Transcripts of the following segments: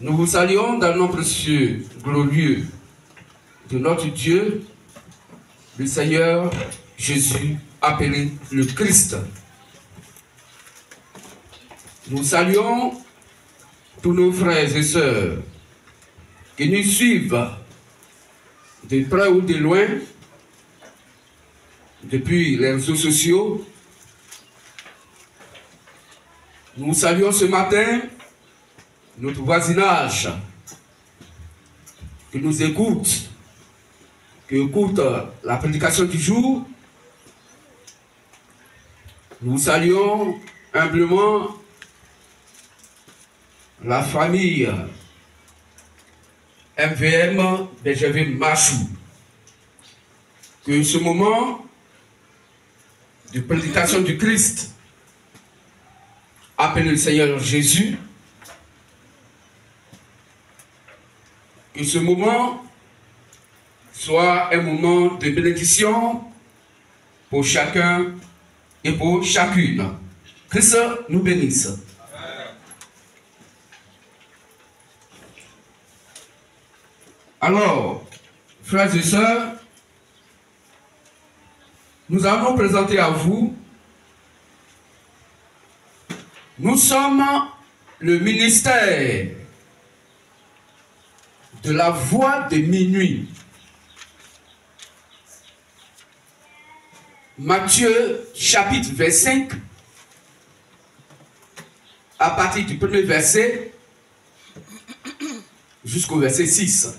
Nous vous saluons dans le nom précieux, glorieux de notre Dieu, le Seigneur Jésus, appelé le Christ. Nous saluons tous nos frères et sœurs qui nous suivent de près ou de loin, depuis les réseaux sociaux. Nous saluons ce matin notre voisinage qui nous écoute, qui écoute la prédication du jour. Nous saluons humblement la famille MVM Benjamin Machou. Que ce moment de prédication du Christ, appelé le Seigneur Jésus, que ce moment soit un moment de bénédiction pour chacun et pour chacune. Christ nous bénisse. Alors, frères et sœurs, nous allons présenter à vous, nous sommes le ministère de la voix de minuit. Matthieu chapitre 25, à partir du premier verset jusqu'au verset 6.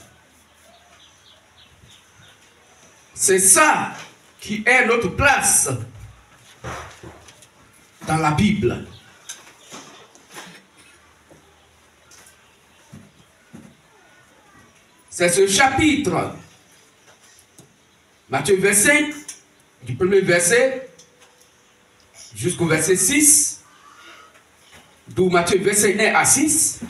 C'est ça qui est notre place dans la Bible. C'est ce chapitre, Matthieu 25, du premier verset jusqu'au verset 6, d'où Matthieu 21 à 6,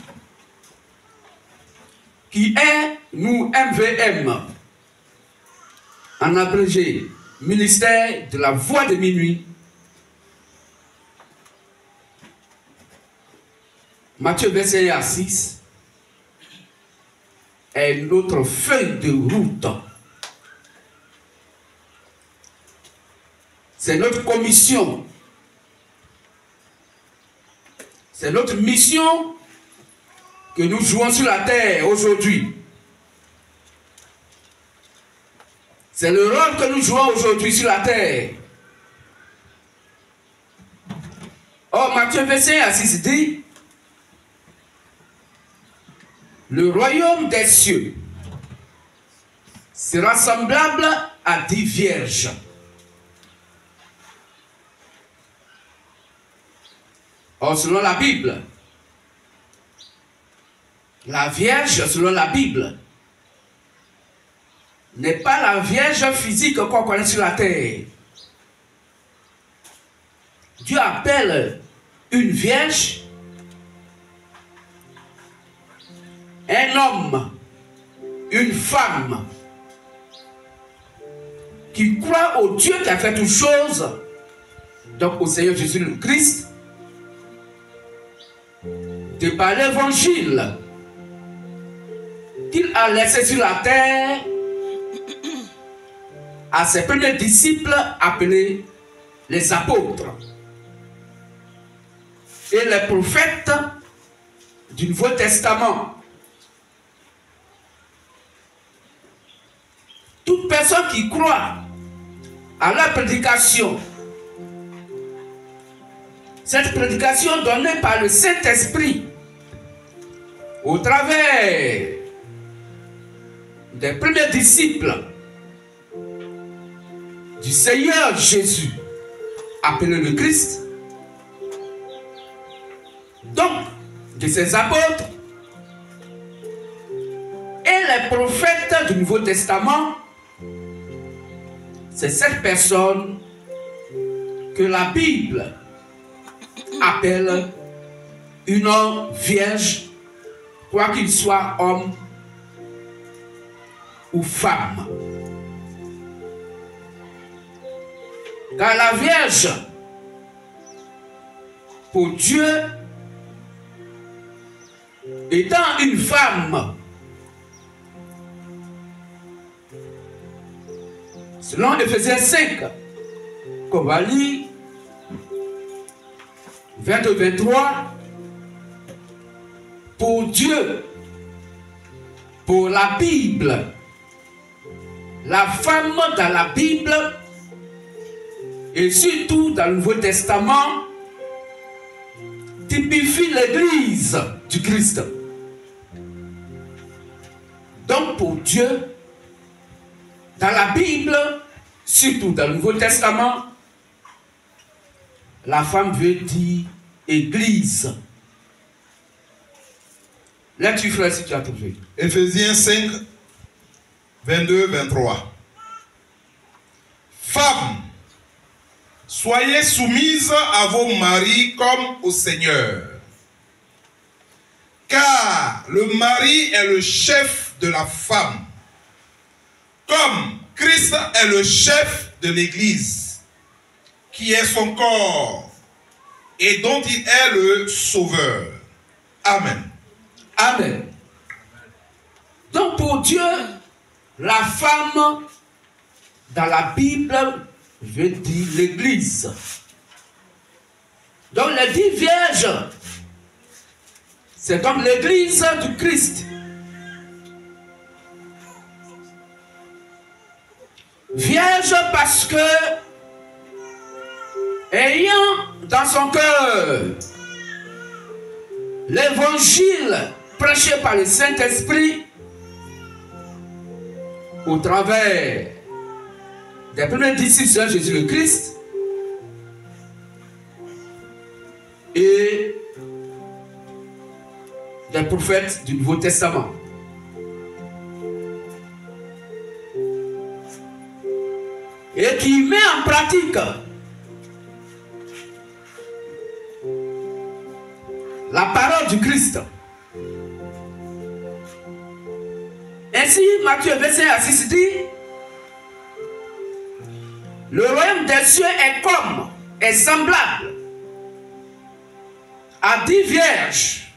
qui est, nous, MVM, en abrégé, ministère de la voix de minuit. Matthieu 21 à 6 est notre feuille de route. C'est notre commission. C'est notre mission que nous jouons sur la terre aujourd'hui. C'est le rôle que nous jouons aujourd'hui sur la terre. Or, Matthieu 21 à 6 dit, le royaume des cieux sera semblable à 10 vierges. Or, selon la Bible, la Vierge, selon la Bible, n'est pas la Vierge physique qu'on connaît sur la terre. Dieu appelle une Vierge un homme, une femme qui croit au Dieu qui a fait toutes choses, donc au Seigneur Jésus le Christ, de par l'évangile qu'il a laissé sur la terre à ses premiers disciples appelés les apôtres et les prophètes du Nouveau Testament. Toute personne qui croit à la prédication, cette prédication donnée par le Saint-Esprit au travers des premiers disciples du Seigneur Jésus, appelé le Christ, donc de ses apôtres et les prophètes du Nouveau Testament, c'est cette personne que la Bible appelle une vierge, quoi qu'il soit homme ou femme. Car la Vierge, pour Dieu, étant une femme, selon Éphésiens 5, qu'on va lire, 22-23, pour Dieu, pour la Bible, la femme dans la Bible et surtout dans le Nouveau Testament typifie l'Église du Christ. Donc pour Dieu, dans la Bible, surtout dans le Nouveau Testament, la femme veut dire Église. Là, tu feras si tu as trouvé. Éphésiens 5, 22-23. Femmes, soyez soumises à vos maris comme au Seigneur. Car le mari est le chef de la femme, comme Christ est le chef de l'Église, qui est son corps et dont il est le sauveur. Amen. Amen. Donc pour Dieu, la femme dans la Bible veut dire l'Église. Donc les 10 vierges, c'est comme l'Église du Christ. Vierge parce que, ayant dans son cœur l'évangile prêché par le Saint-Esprit au travers des premiers disciples de Jésus le Christ et des prophètes du Nouveau Testament. Et qui met en pratique la parole du Christ. Ainsi, Matthieu 25-6 dit, le royaume des cieux est semblable à 10 vierges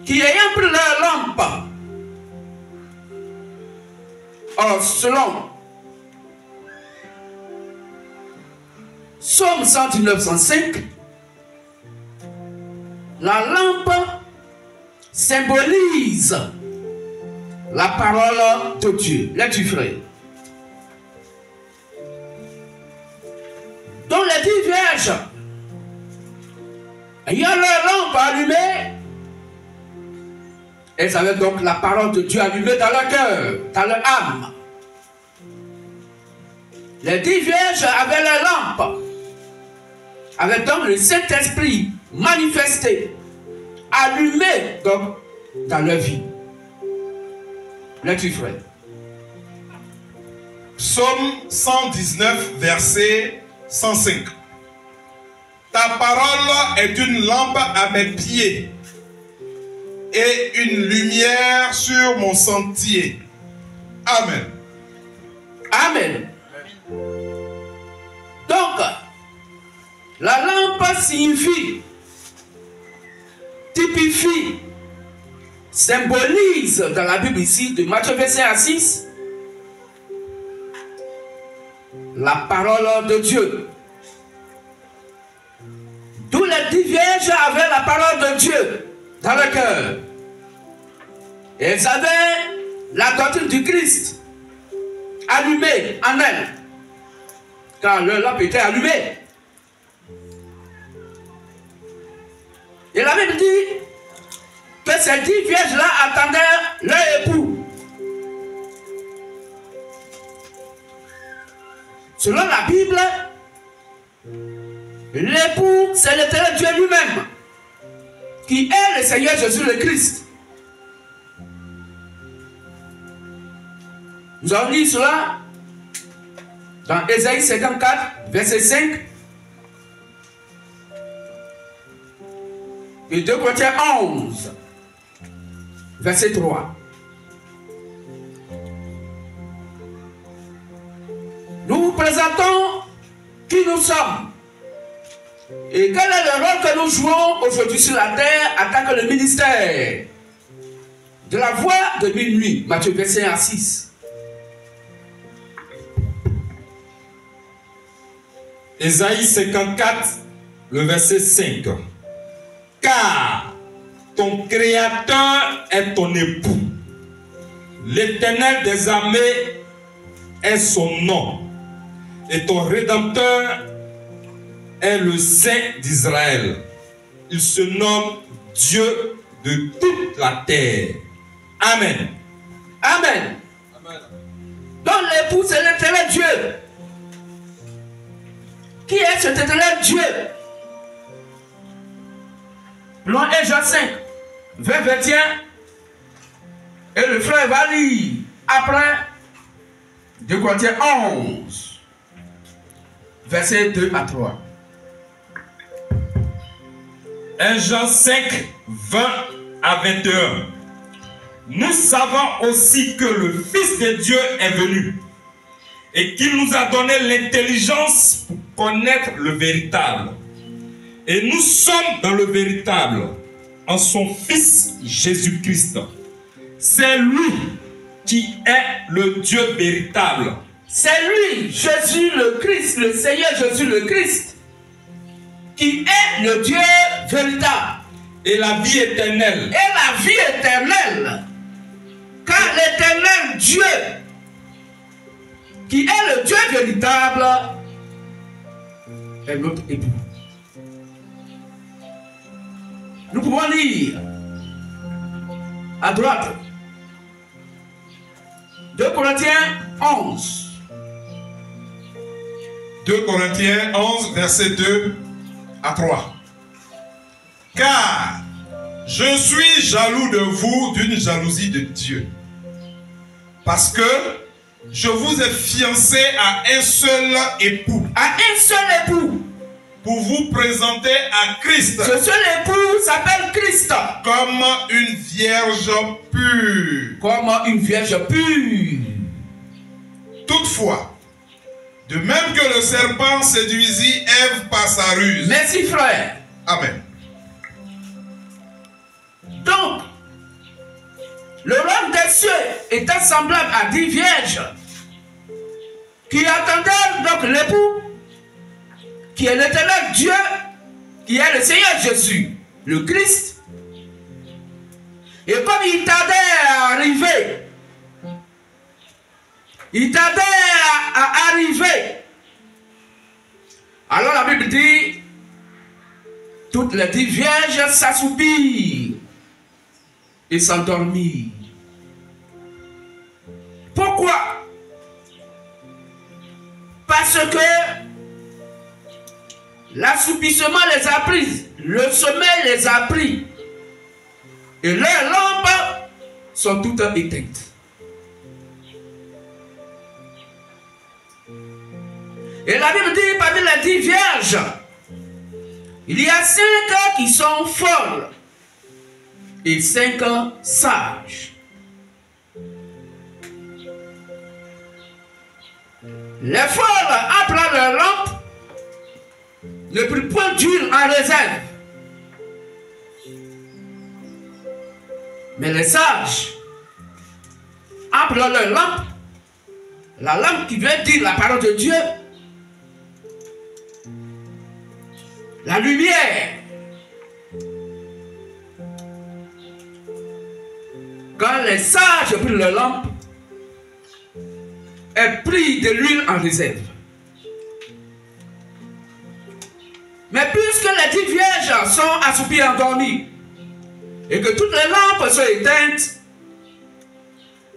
qui ayant pris leur lampe, or selon Psaume 119-105, la lampe symbolise la parole de Dieu. Là tu ferais. Donc les 10 vierges, ayant leur lampe allumée, elles avaient donc la parole de Dieu allumée dans leur cœur, dans leur âme. Les 10 vierges avaient leur lampe, avaient donc le Saint-Esprit manifesté, allumé donc dans leur vie. Là tu ferais. Psaume 119, verset 105. Ta parole est une lampe à mes pieds et une lumière sur mon sentier. Amen. Amen. Donc, la lampe signifie, typifie, symbolise dans la Bible ici, de Matthieu 25-6, la parole de Dieu. D'où les 10 vierges avaient la parole de Dieu dans le cœur. Elles avaient la doctrine du Christ allumée en elles, car leur lampe était allumée. Et la Bible dit que ces 10 vierges-là attendaient leur époux. Selon la Bible, l'époux, c'est l'Éternel Dieu lui-même, qui est le Seigneur Jésus le Christ. Nous avons lu cela dans Ésaïe 54, verset 5, et 2 Corinthiens 11, verset 3. Nous vous présentons qui nous sommes Et quel est le rôle que nous jouons aujourd'hui sur la terre en tant que le ministère de la voix de minuit? Matthieu verset 1 à 6. Ésaïe 54, le verset 5. Car ton Créateur est ton époux. L'Éternel des armées est son nom. Et ton Rédempteur est le Saint d'Israël. Il se nomme Dieu de toute la terre. Amen. Amen. Amen. Donc l'époux, c'est l'éternel Dieu. Qui est cet éternel Dieu? Plan 1 Jean 5, 20, 21. Et le frère va lire après 2 Corinthiens 11, versets 2 à 3. 1 Jean 5, 20 à 21. Nous savons aussi que le Fils de Dieu est venu et qu'il nous a donné l'intelligence pour connaître le véritable. Et nous sommes dans le véritable, en son Fils Jésus-Christ. C'est lui qui est le Dieu véritable. C'est lui, Jésus le Christ, le Seigneur Jésus le Christ, qui est le Dieu véritable. Et la vie éternelle. Et la vie éternelle. Car l'éternel Dieu, qui est le Dieu véritable, est notre époux. Nous pouvons lire à droite 2 Corinthiens 11. 2 Corinthiens 11, verset 2 à 3. Car je suis jaloux de vous d'une jalousie de Dieu. Parce que je vous ai fiancé à un seul époux. À un seul époux. Pour vous présenter à Christ. Ce seul époux s'appelle Christ. Comme une vierge pure. Comme une vierge pure. Toutefois, de même que le serpent séduisit Ève par sa ruse. Merci frère. Amen. Donc, le royaume des cieux était semblable à 10 vierges qui attendaient donc l'époux, qui est l'éternel Dieu, qui est le Seigneur Jésus, le Christ. Et comme il tardait à arriver, à arriver, alors la Bible dit, toutes les 10 vierges s'assoupirent et s'endormirent. Pourquoi? Parce que l'assoupissement les a prises, le sommeil les a pris, et leurs lampes sont toutes éteintes. Et la Bible dit, parmi les 10 vierges, il y a 5 qui sont folles et 5 sages. Les folles, après leur lampe, ne prirent point d'huile en réserve. Mais les sages, après leur lampe, la lampe qui veut dire la parole de Dieu, la lumière. Quand les sages prirent leur lampe, elles prirent de l'huile en réserve. Mais puisque les 10 vierges sont assoupies et endormies, et que toutes les lampes sont éteintes,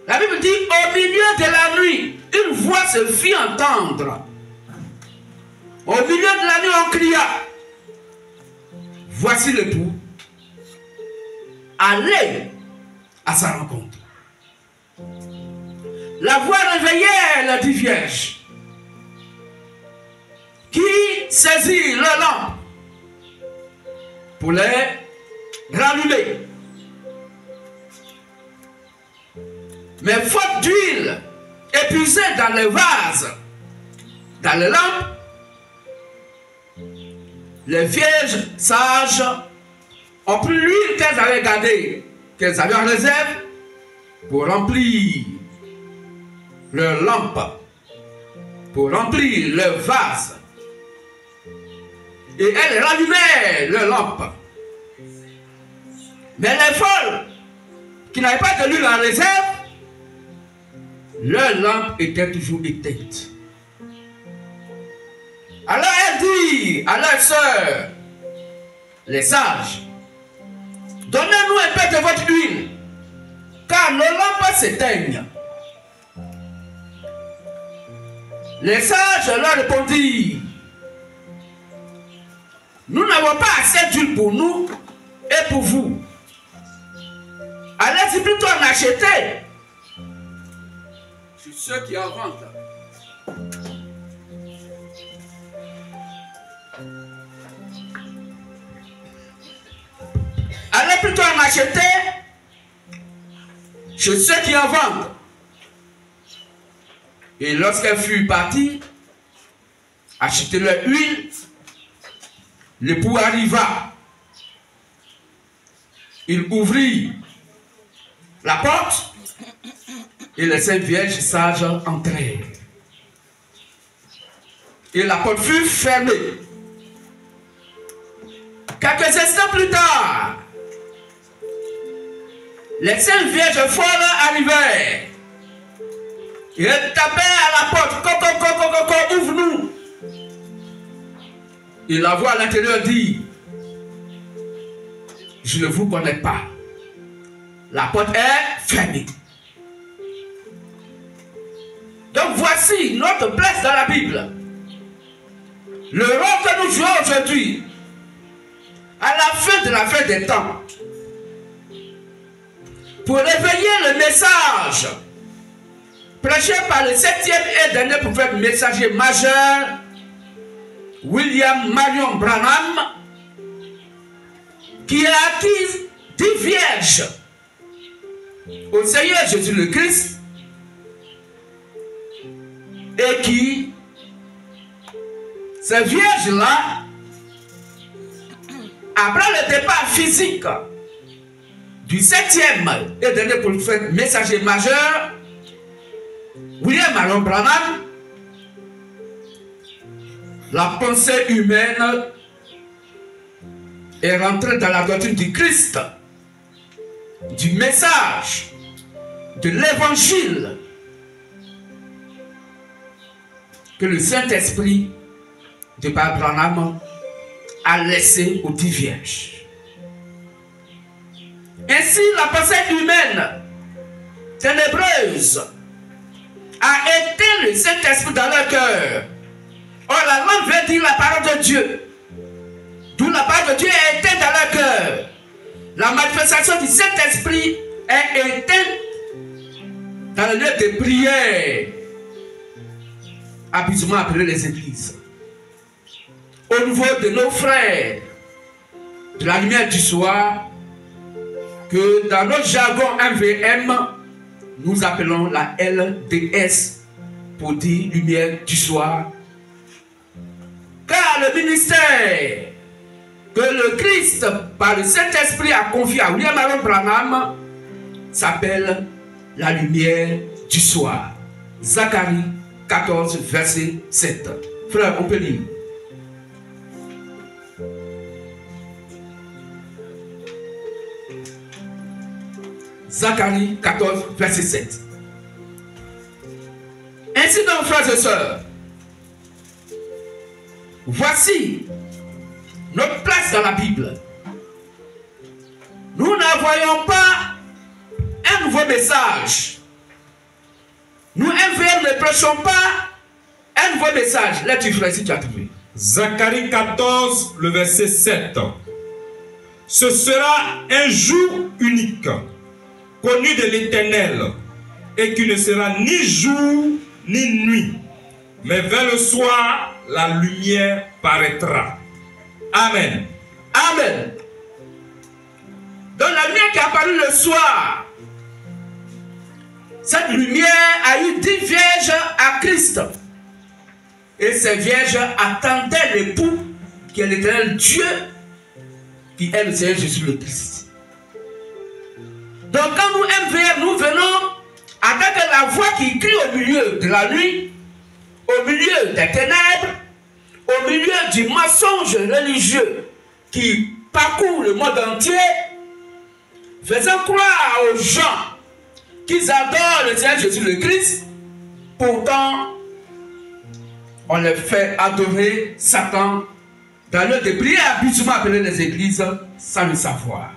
la Bible dit, au milieu de la nuit, une voix se fit entendre. Au milieu de la nuit, on cria, voici l'époux, allez à sa rencontre. La voix réveillait les 10 vierges qui saisirent leur lampe pour les rallumer. Mais faute d'huile épuisée dans les vases, dans les lampes, les vierges sages ont pris l'huile qu'elles avaient gardée, qu'elles avaient en réserve, pour remplir leur lampe, pour remplir leur vase. Et elles rallumaient leur lampe. Mais les folles, qui n'avaient pas de l'huile en réserve, leur lampe était toujours éteinte. Alors elle dit à leurs sœurs, les sages, donnez-nous un peu de votre huile, car nos lampes s'éteignent. Les sages leur répondirent, nous n'avons pas assez d'huile pour nous et pour vous. Allez-y plutôt en acheter. Je suis ceux qui en vendent. Allez plutôt en acheter chez ceux qui en vendent. Et lorsqu'elle fut partie acheter leur huile, l'époux arriva. Il ouvrit la porte et les 5 vierges sages entrèrent. Et la porte fut fermée. Quelques instants plus tard, les 5 vierges folles arrivèrent. Et elles tapaient à la porte. Coco, ouvre-nous. Et la voix à l'intérieur dit, je ne vous connais pas. La porte est fermée. Donc voici notre place dans la Bible. Le rôle que nous jouons aujourd'hui, à la fin de la fin des temps, pour réveiller le message prêché par le 7e et dernier prophète messager majeur, William Marion Branham, qui a acquis 10 vierges au Seigneur Jésus le Christ et qui, ces vierges-là, après le départ physique du 7e et dernier prophète messager majeur, William Marion Branham, la pensée humaine est rentrée dans la doctrine du Christ, du message, de l'évangile que le Saint-Esprit de Père Branham a laissé aux 10 vierges. Ainsi, la pensée humaine ténébreuse a éteint le Saint-Esprit dans leur cœur. Or, la langue veut dire la parole de Dieu. D'où la parole de Dieu est éteinte dans leur cœur. La manifestation du Saint-Esprit est éteinte dans le lieu de prière, habituellement appelé les églises. Au niveau de nos frères de la lumière du soir, que dans notre jargon MVM, nous appelons la LDS pour dire lumière du soir. Car le ministère que le Christ, par le Saint-Esprit, a confié à William Marion Branham s'appelle la lumière du soir. Zacharie 14, verset 7. Frère, on peut lire. Zacharie 14, verset 7. Ainsi donc, frères et sœurs, voici notre place dans la Bible. Nous n'envoyons pas un nouveau message. Nous ne prêchons pas un nouveau message. Là, tu ferais si tu as trouvé. Zacharie 14, le verset 7. Ce sera un jour unique, connu de l'Éternel, et qui ne sera ni jour ni nuit, mais vers le soir, la lumière paraîtra. Amen. Amen. Donc la lumière qui est apparue le soir, cette lumière a eu 10 vierges à Christ. Et ces vierges attendaient l'époux qui est l'éternel Dieu, qui est le Seigneur Jésus le Christ. Donc quand nous MVM, nous venons avec la voix qui crie au milieu de la nuit, au milieu des ténèbres, au milieu du mensonge religieux qui parcourt le monde entier, faisant croire aux gens qu'ils adorent le Seigneur Jésus le Christ, pourtant on les fait adorer Satan dans lieu de prière habituellement appelé les églises sans le savoir.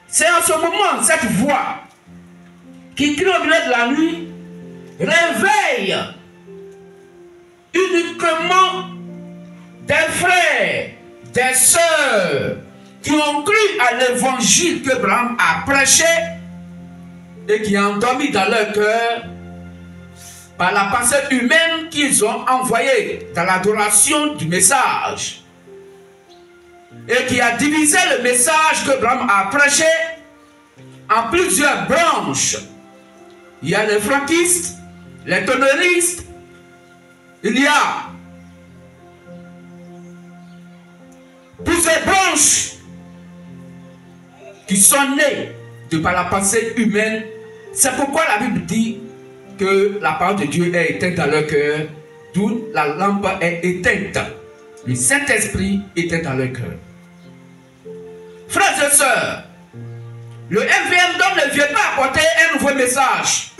C'est en ce moment, cette voix qui crie au milieu de la nuit réveille uniquement des frères, des sœurs qui ont cru à l'évangile que Abraham a prêché et qui ont endormi dans leur cœur par la pensée humaine qu'ils ont envoyée dans l'adoration du message et qui a divisé le message que Abraham a prêché en plusieurs branches. Il y a les franquistes, les tonneristes, il y a plusieurs branches qui sont nées de par la pensée humaine. C'est pourquoi la Bible dit que la parole de Dieu est éteinte dans leur cœur, d'où la lampe est éteinte. Le Saint-Esprit est éteint dans leur cœur. Frères et sœurs, le MVM donc ne vient pas apporter un nouveau message.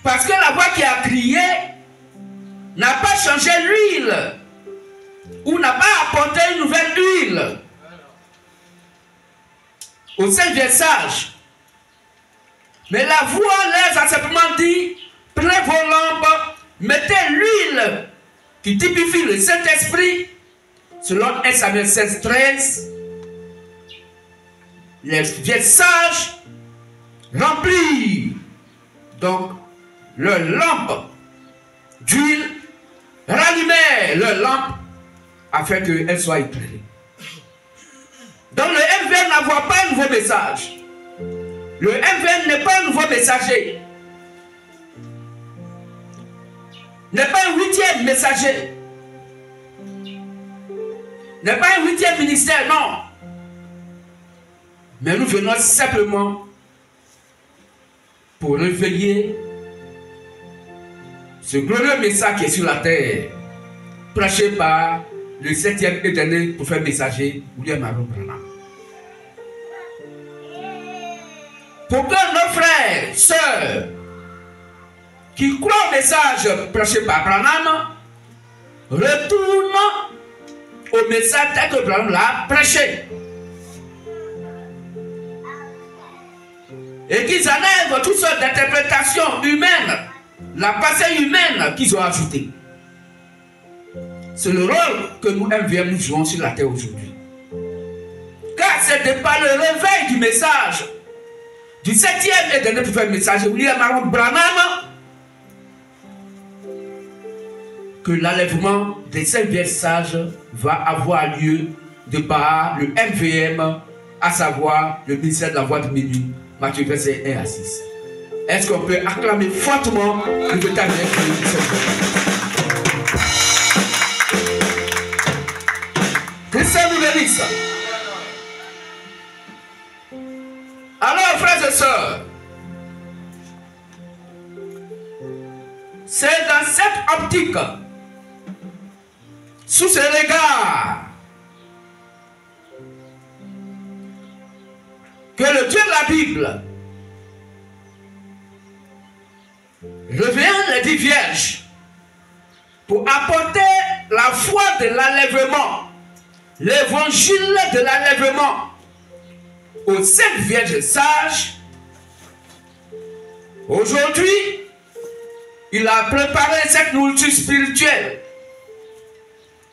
Parce que la voix qui a crié n'a pas changé l'huile ou n'a pas apporté une nouvelle huile au Saint-Message. Mais la voix leur a simplement dit, prenez vos lampes, mettez l'huile qui typifie le Saint-Esprit, selon 1 Samuel 16, 13. Les vieux sages remplirent donc leur lampe d'huile, rallumaient leur lampe afin qu'elle soit éclairée. Donc le MVM n'envoie pas un nouveau message. Le MVM n'est pas un nouveau messager. N'est pas un 8e messager. N'est pas un 8e ministère, non. Mais nous venons simplement pour réveiller ce glorieux message qui est sur la terre, prêché par le 7e et dernier prophète messager, William Aaron Branham. Pour que nos frères, sœurs, qui croient au message prêché par Branham, retournent au message tel que Branham l'a prêché. Et qu'ils enlèvent toutes sortes d'interprétations humaines, la pensée humaine qu'ils ont ajoutée. C'est le rôle que nous MVM nous jouons sur la terre aujourd'hui. Car c'est par le réveil du message du 7e et dernier prophète messager William Aaron Branham que l'enlèvement des 5 vieilles sages va avoir lieu de par le MVM, à savoir le ministère de la voix de minuit, Matthieu verset 1 à 6. Est-ce qu'on peut acclamer fortement le véritable de cette Christian nous bénisse. Alors, frères et sœurs, c'est dans cette optique, sous ce regard, que le Dieu de la Bible revient les 10 vierges pour apporter la foi de l'enlèvement, l'évangile de l'enlèvement aux 5 vierges sages. Aujourd'hui, il a préparé cette nourriture spirituelle,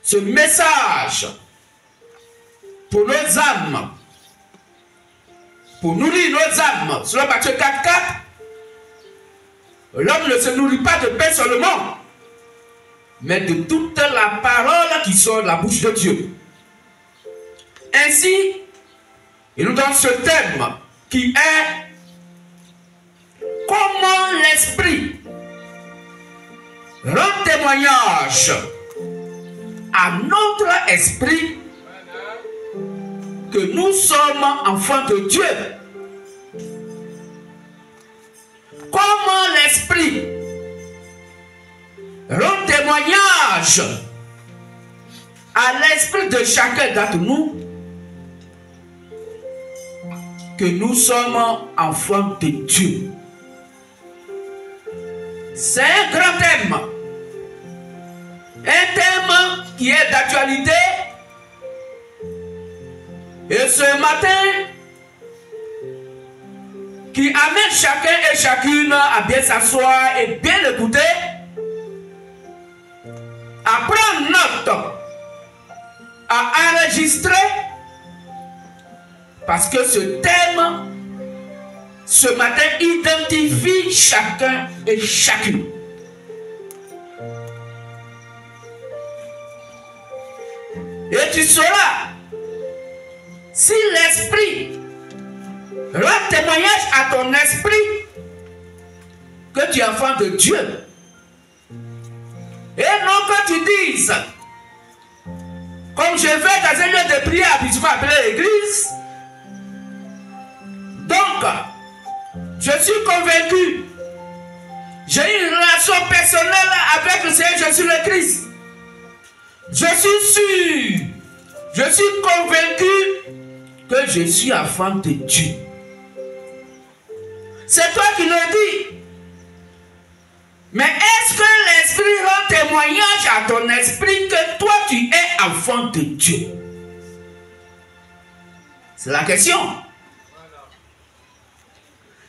ce message pour nos âmes, pour nourrir nos âmes. Selon Matthieu 4, 4, l'homme ne se nourrit pas de pain seulement, mais de toute la parole qui sort de la bouche de Dieu. Ainsi, il nous donne ce thème qui est comment l'esprit rend témoignage à notre esprit que nous sommes enfants de Dieu. Comment l'esprit rend témoignage à l'esprit de chacun d'entre nous que nous sommes enfants de Dieu. C'est un grand thème. Un thème qui est d'actualité. Et ce matin, qui amène chacun et chacune à bien s'asseoir et bien écouter, à prendre note, à enregistrer, parce que ce thème, ce matin, identifie chacun et chacune. Et tu sauras si l'esprit rend témoignage à ton esprit que tu es enfant de Dieu. Et non que tu dises, comme je vais dans un lieu de prière habituellement appelé l'église, donc je suis convaincu, j'ai une relation personnelle avec le Seigneur Jésus le Christ. Je suis sûr, je suis convaincu que je suis enfant de Dieu. C'est toi qui le dis. Mais est-ce que l'esprit rend témoignage à ton esprit que toi tu es enfant de Dieu? C'est la question.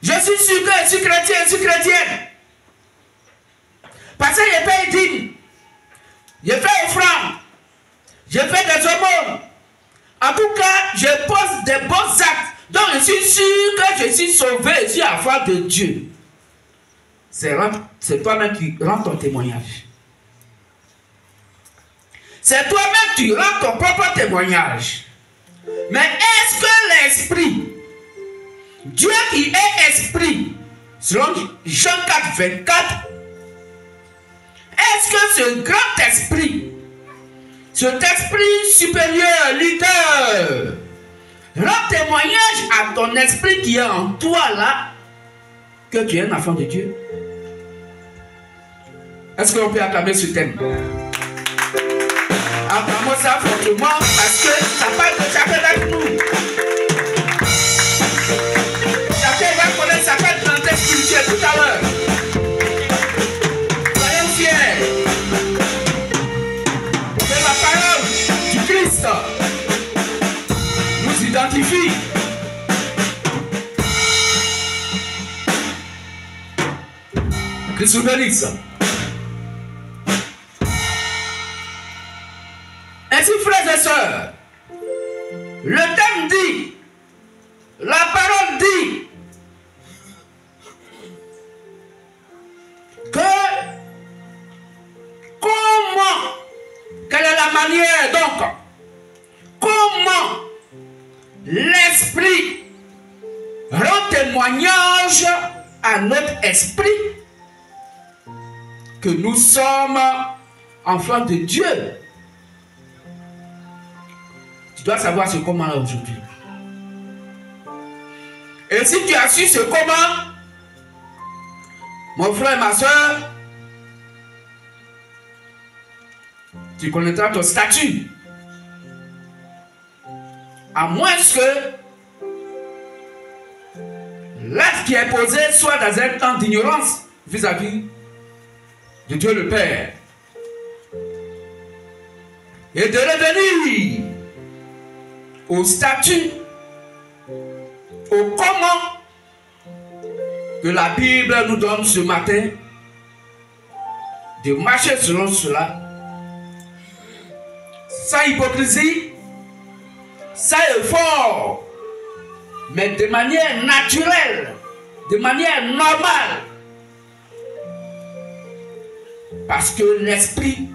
Je suis sûr que je suis chrétien, je suis chrétienne. Parce que je paye dîme, je fais offrande, je fais des aumônes. En tout cas, je pose des bons actes. Donc je suis sûr que je suis sauvé, je suis enfant de Dieu. C'est toi-même qui rends ton témoignage. C'est toi-même qui rends ton propre témoignage. Mais est-ce que l'esprit, Dieu qui est esprit, selon Jean 4, 24, est-ce que ce grand esprit, cet esprit supérieur, leader, rend témoignage à ton esprit qui est en toi là, que tu es un enfant de Dieu? Est-ce qu'on peut acclamer ce thème? Acclamons ça fortement parce que ça parle de chacun d'entre nous. Chacun va connaître sa part de santé spirituelle tout à l'heure. Soyons fiers que la parole du Christ nous identifie. Christ nous bénisse. Ainsi, frères et sœurs, le thème dit, la parole dit que comment, quelle est la manière donc, comment l'esprit rend témoignage à notre esprit que nous sommes enfants de Dieu. Tu dois savoir ce comment là aujourd'hui. Et si tu as su ce comment, mon frère et ma soeur, tu connaîtras ton statut. À moins que l'acte qui est posé soit dans un temps d'ignorance vis-à-vis de Dieu le Père. Et de revenir au statut, au comment que la Bible nous donne ce matin, de marcher selon cela, sans hypocrisie, sans effort, mais de manière naturelle, de manière normale. Parce que l'esprit,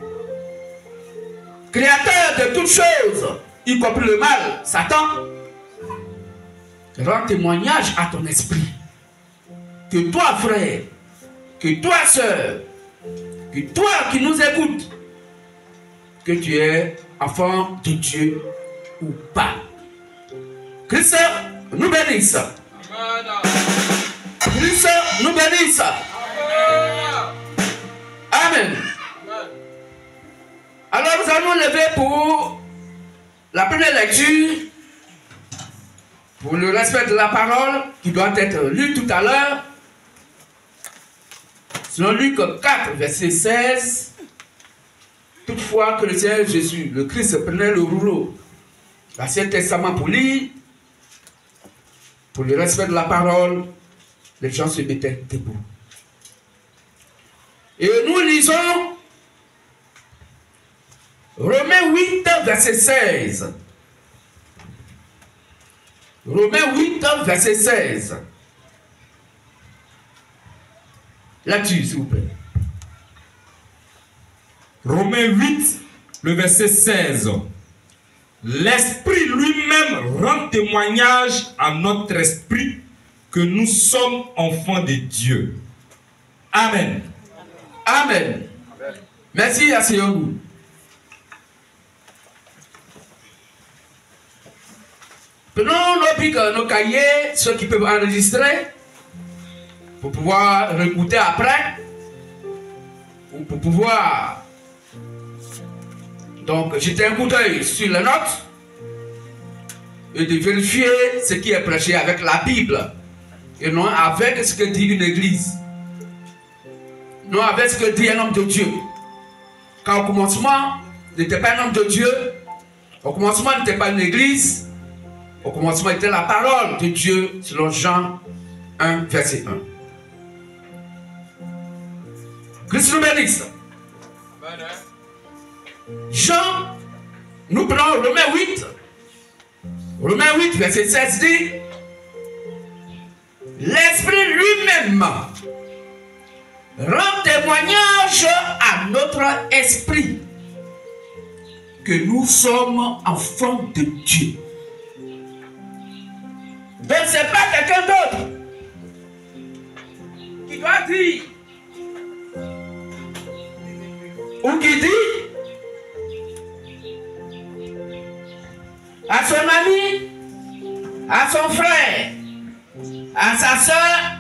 créateur de toutes choses, y compris le mal, Satan, rend témoignage à ton esprit que toi, frère, que toi, sœur, que toi qui nous écoutes, que tu es enfant de Dieu ou pas. Christ nous bénisse. Christ nous bénisse. Amen. Alors nous allons lever pour la première lecture, pour le respect de la parole qui doit être lue tout à l'heure. Selon Luc 4, verset 16. Toutefois que le Seigneur Jésus, le Christ, prenait le rouleau, l'Ancien Testament pour lire, pour le respect de la parole, les gens se mettaient debout. Et nous lisons Romains 8, verset 16. Romains 8, verset 16. Là-dessus, s'il vous plaît. Romains 8, le verset 16. L'Esprit lui-même rend témoignage à notre esprit que nous sommes enfants de Dieu. Amen. Amen. Merci, asseyons-nous. Prenons nos pics, nos cahiers, ceux qui peuvent enregistrer, pour pouvoir réécouter après, ou pour pouvoir donc jeter un coup d'œil sur les notes et de vérifier ce qui est prêché avec la Bible et non avec ce que dit une église, non avec ce que dit un homme de Dieu. Car au commencement, n'était pas un homme de Dieu, au commencement n'était pas une église, au commencement était la parole de Dieu selon Jean 1, verset 1. Christ nous bénisse. Jean, nous prenons Romains 8. Romains 8, verset 16 dit: l'Esprit lui-même rend témoignage à notre esprit que nous sommes enfants de Dieu. Donc ce n'est pas quelqu'un d'autre qui doit dire ou qui dit à son ami, à son frère, à sa soeur: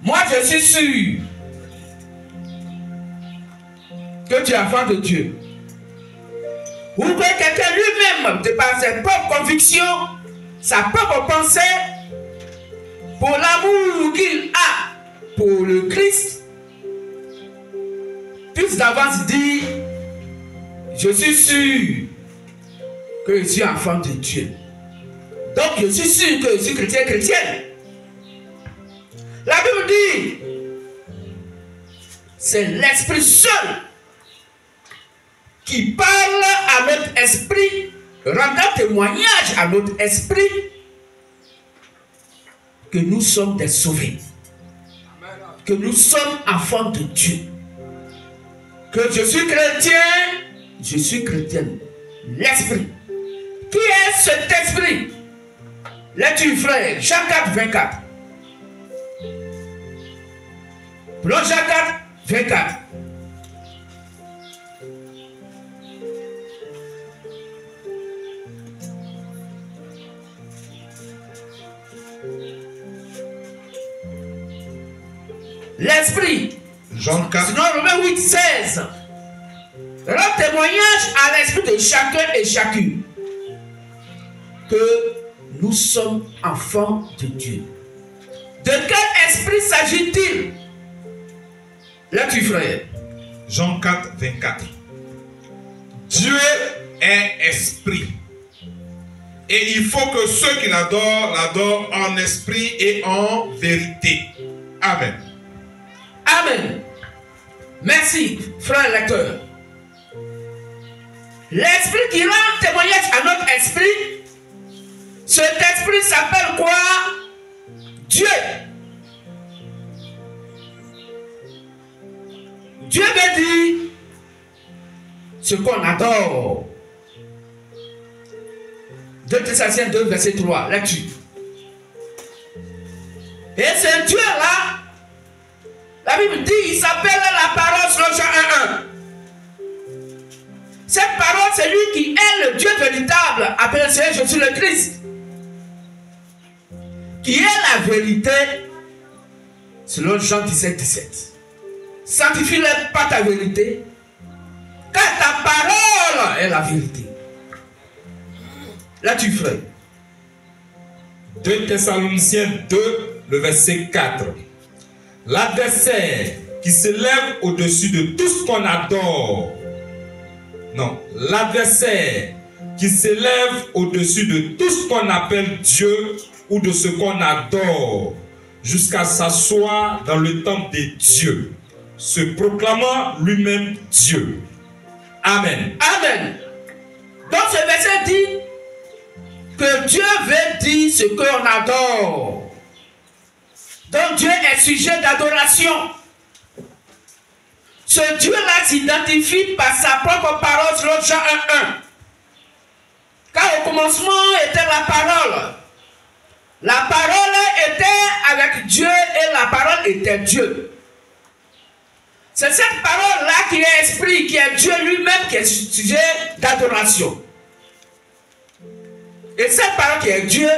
moi je suis sûr que tu es enfant de Dieu. Ou que quelqu'un lui-même, de par ses propres convictions, sa propre pensée, pour l'amour qu'il a pour le Christ, puisse d'avance dire: je suis sûr que je suis enfant de Dieu. Donc je suis sûr que je suis chrétien, chrétienne. La Bible dit: c'est l'Esprit seul qui parle à notre esprit, rendant témoignage à notre esprit que nous sommes des sauvés, que nous sommes enfants de Dieu, que je suis chrétien, je suis chrétienne. L'Esprit. Qui est cet esprit? Lecture frère, Jean 4, 24. Prenons Jean 4, 24. L'Esprit. Jean 4. Sinon, Romains 8, 16. Rend témoignage à l'esprit de chacun et chacune que nous sommes enfants de Dieu. De quel esprit s'agit-il? Là-dessus, frère. Jean 4, 24. Dieu est esprit. Et il faut que ceux qui l'adorent en esprit et en vérité. Amen. Amen. Merci, frère lecteur. L'esprit qui rend témoignage à notre esprit, cet esprit s'appelle quoi? Dieu. Dieu veut dire ce qu'on adore. 2 Thessaloniciens 2, verset 3, lecture. Et ce Dieu-là, la Bible dit, il s'appelle le Dieu véritable, appelé Seigneur Jésus le Christ, qui est la vérité, selon Jean 17, 17. Sanctifie-le par ta vérité, car ta parole est la vérité. Là tu ferais. 2 Thessaloniciens 2, le verset 4. L'adversaire qui s'élève au-dessus de tout ce qu'on adore. Non, l'adversaire qui s'élève au-dessus de tout ce qu'on appelle Dieu ou de ce qu'on adore, jusqu'à s'asseoir dans le temple des dieux, se proclamant lui-même Dieu. Amen. Amen. Donc ce verset dit que Dieu veut dire ce qu'on adore. Donc Dieu est sujet d'adoration. Ce Dieu-là s'identifie par sa propre parole selon Jean 1:1. Car au commencement était la parole. La parole était avec Dieu et la parole était Dieu. C'est cette parole-là qui est esprit, qui est Dieu lui-même, qui est sujet d'adoration. Et cette parole qui est Dieu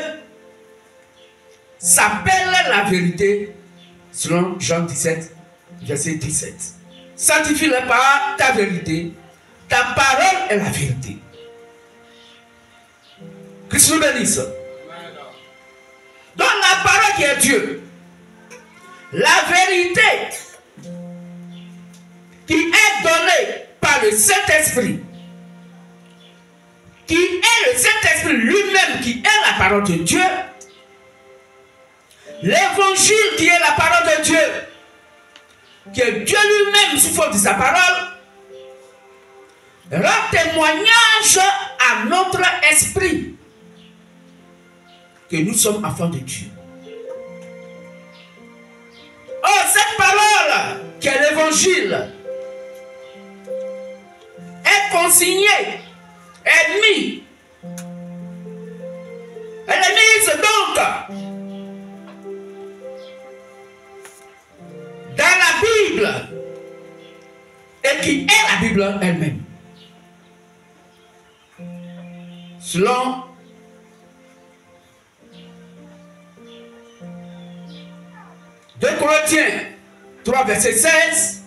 s'appelle la vérité, selon Jean 17, verset 17. Sanctifie-le par ta vérité. Ta parole est la vérité. Christ nous bénisse. Donc la parole qui est Dieu, la vérité qui est donnée par le Saint-Esprit, qui est le Saint-Esprit lui-même, qui est la parole de Dieu, l'évangile qui est la parole de Dieu, qui est Dieu lui-même sous forme de sa parole, rend témoignage à notre esprit que nous sommes enfants de Dieu. Oh, cette parole qui est l'évangile est consignée, est mise. Elle est mise donc dans la Bible et qui est la Bible elle-même. Selon de Corinthiens 3, verset 16,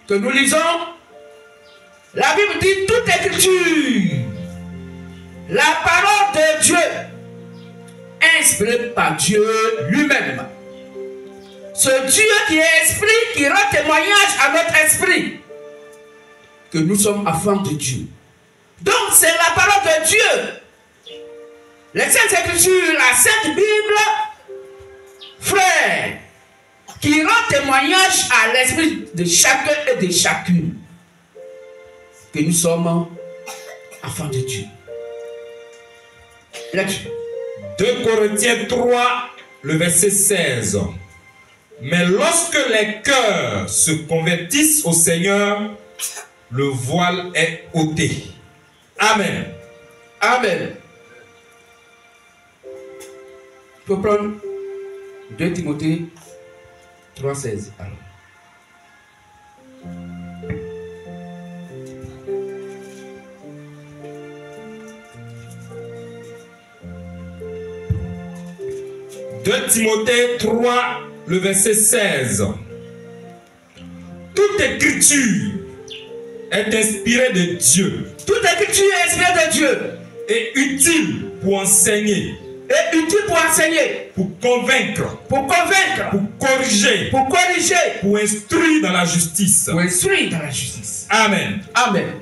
que nous lisons, la Bible dit toute écriture, la parole de Dieu, inspirée par Dieu lui-même. Ce Dieu qui est esprit, qui rend témoignage à notre esprit que nous sommes enfants de Dieu. Donc c'est la parole de Dieu. Les Saintes Écritures, la Sainte Bible, frère, qui rend témoignage à l'esprit de chacun et de chacune que nous sommes enfants de Dieu. Là-dessus. 2 Corinthiens 3, le verset 16. Mais lorsque les cœurs se convertissent au Seigneur, le voile est ôté. Amen. Amen. Il faut prendre 2 Timothée 3, 16. Alors. De Timothée 3, le verset 16. Toute écriture est inspirée de Dieu. Toute écriture est inspirée de Dieu. Et utile pour enseigner. Et utile pour enseigner. Pour convaincre. Pour convaincre. Pour corriger. Pour corriger. Pour instruire dans la justice. Pour instruire dans la justice. Amen. Amen.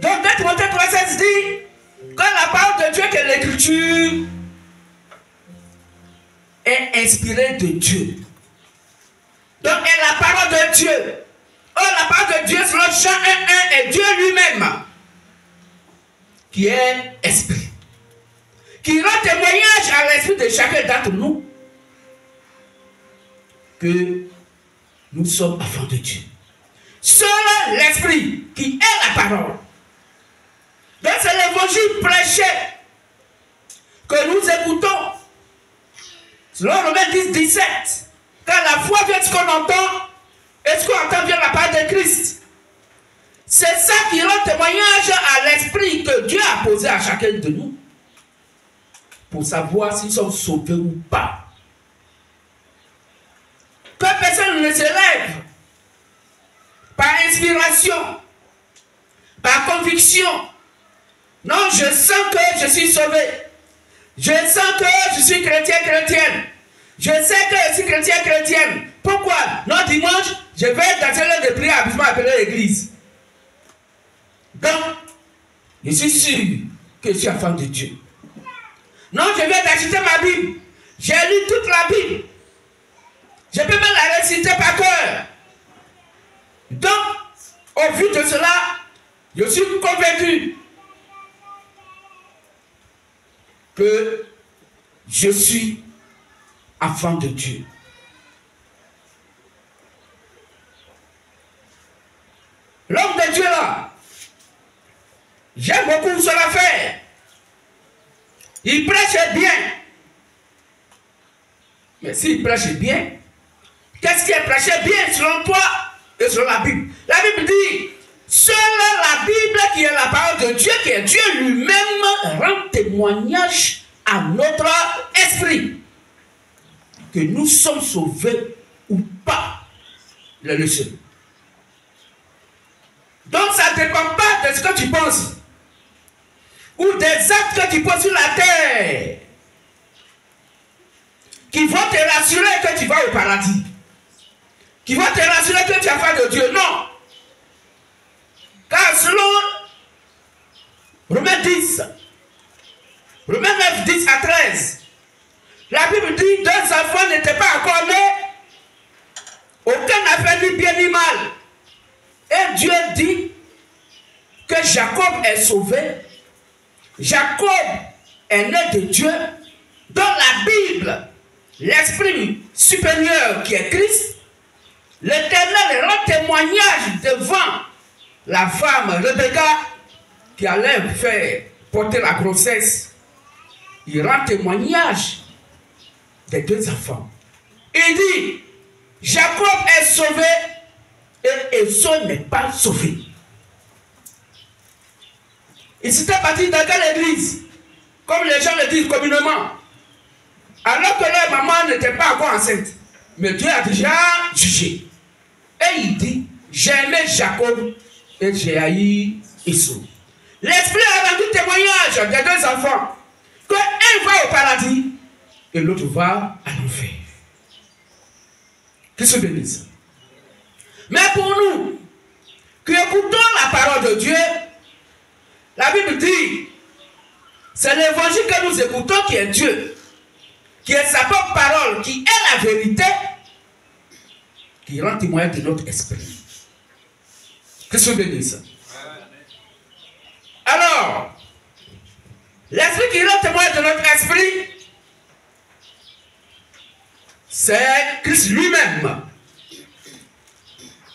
Donc 2 Timothée 3, 16 dit que la parole de Dieu, que l'écriture est inspirée de Dieu. Donc est la parole de Dieu. Oh, la parole de Dieu selon Jean 1:1 est Dieu lui-même qui est esprit, qui rend témoignage à l'esprit de chacun d'entre nous que nous sommes enfants de Dieu. Seul l'esprit qui est la parole. Donc c'est l'évangile prêché que nous écoutons. Selon Romains 10, 17, quand la foi vient de ce qu'on entend, et ce qu'on entend vient de la part de Christ. C'est ça qui rend témoignage témoignage à l'esprit que Dieu a posé à chacun de nous pour savoir s'ils sont sauvés ou pas. Que personne ne se lève par inspiration, par conviction. Non, je sens que je suis sauvé. Je sens que je suis chrétienne. Je sais que je suis chrétienne. Pourquoi? Non, dimanche, je vais dans un lieu de prière habituellement appelé l'église. Donc, je suis sûr que je suis enfant de Dieu. Non, je viens d'acheter ma Bible. J'ai lu toute la Bible. Je peux même la réciter par cœur. Donc, au vu de cela, je suis convaincu que je suis enfant de Dieu. L'homme de Dieu là, j'aime beaucoup son affaire. Il prêche bien. Mais s'il prêche bien, qu'est-ce qui est prêché bien selon toi et selon la Bible? La Bible dit, seule la Bible qui est la parole de Dieu, qui est Dieu lui-même, rend témoignage à notre esprit que nous sommes sauvés ou pas. Le leçon. Donc ça ne dépend pas de ce que tu penses ou des actes que tu poses sur la terre qui vont te rassurer que tu vas au paradis, qui vont te rassurer que tu es enfant de Dieu. Non. Car selon Romains 10, Romains 9, 10 à 13, la Bible dit deux enfants n'étaient pas encore nés, aucun n'a fait ni bien ni mal. Et Dieu dit que Jacob est sauvé. Jacob est né de Dieu. Dans la Bible, l'esprit supérieur qui est Christ, l'Éternel rend témoignage devant la femme Rebecca qui allait faire porter la grossesse. Il rend témoignage des deux enfants. Il dit, Jacob est sauvé et Esau n'est pas sauvé. Il s'était parti dans quelle église? Comme les gens le disent communément. Alors que leur maman n'était pas encore enceinte. Mais Dieu a déjà jugé. Et il dit, j'ai aimé Jacob et j'ai haï Esau. L'esprit a rendu témoignage des deux enfants que un va au paradis et l'autre va à l'enfer. Que se bénisse. Mais pour nous, qui écoutons la parole de Dieu, la Bible dit, c'est l'évangile que nous écoutons qui est Dieu, qui est sa propre parole, qui est la vérité, qui rend témoignage de notre esprit. Que se bénisse. Alors, l'esprit qui rend témoignage de notre esprit, c'est Christ lui-même.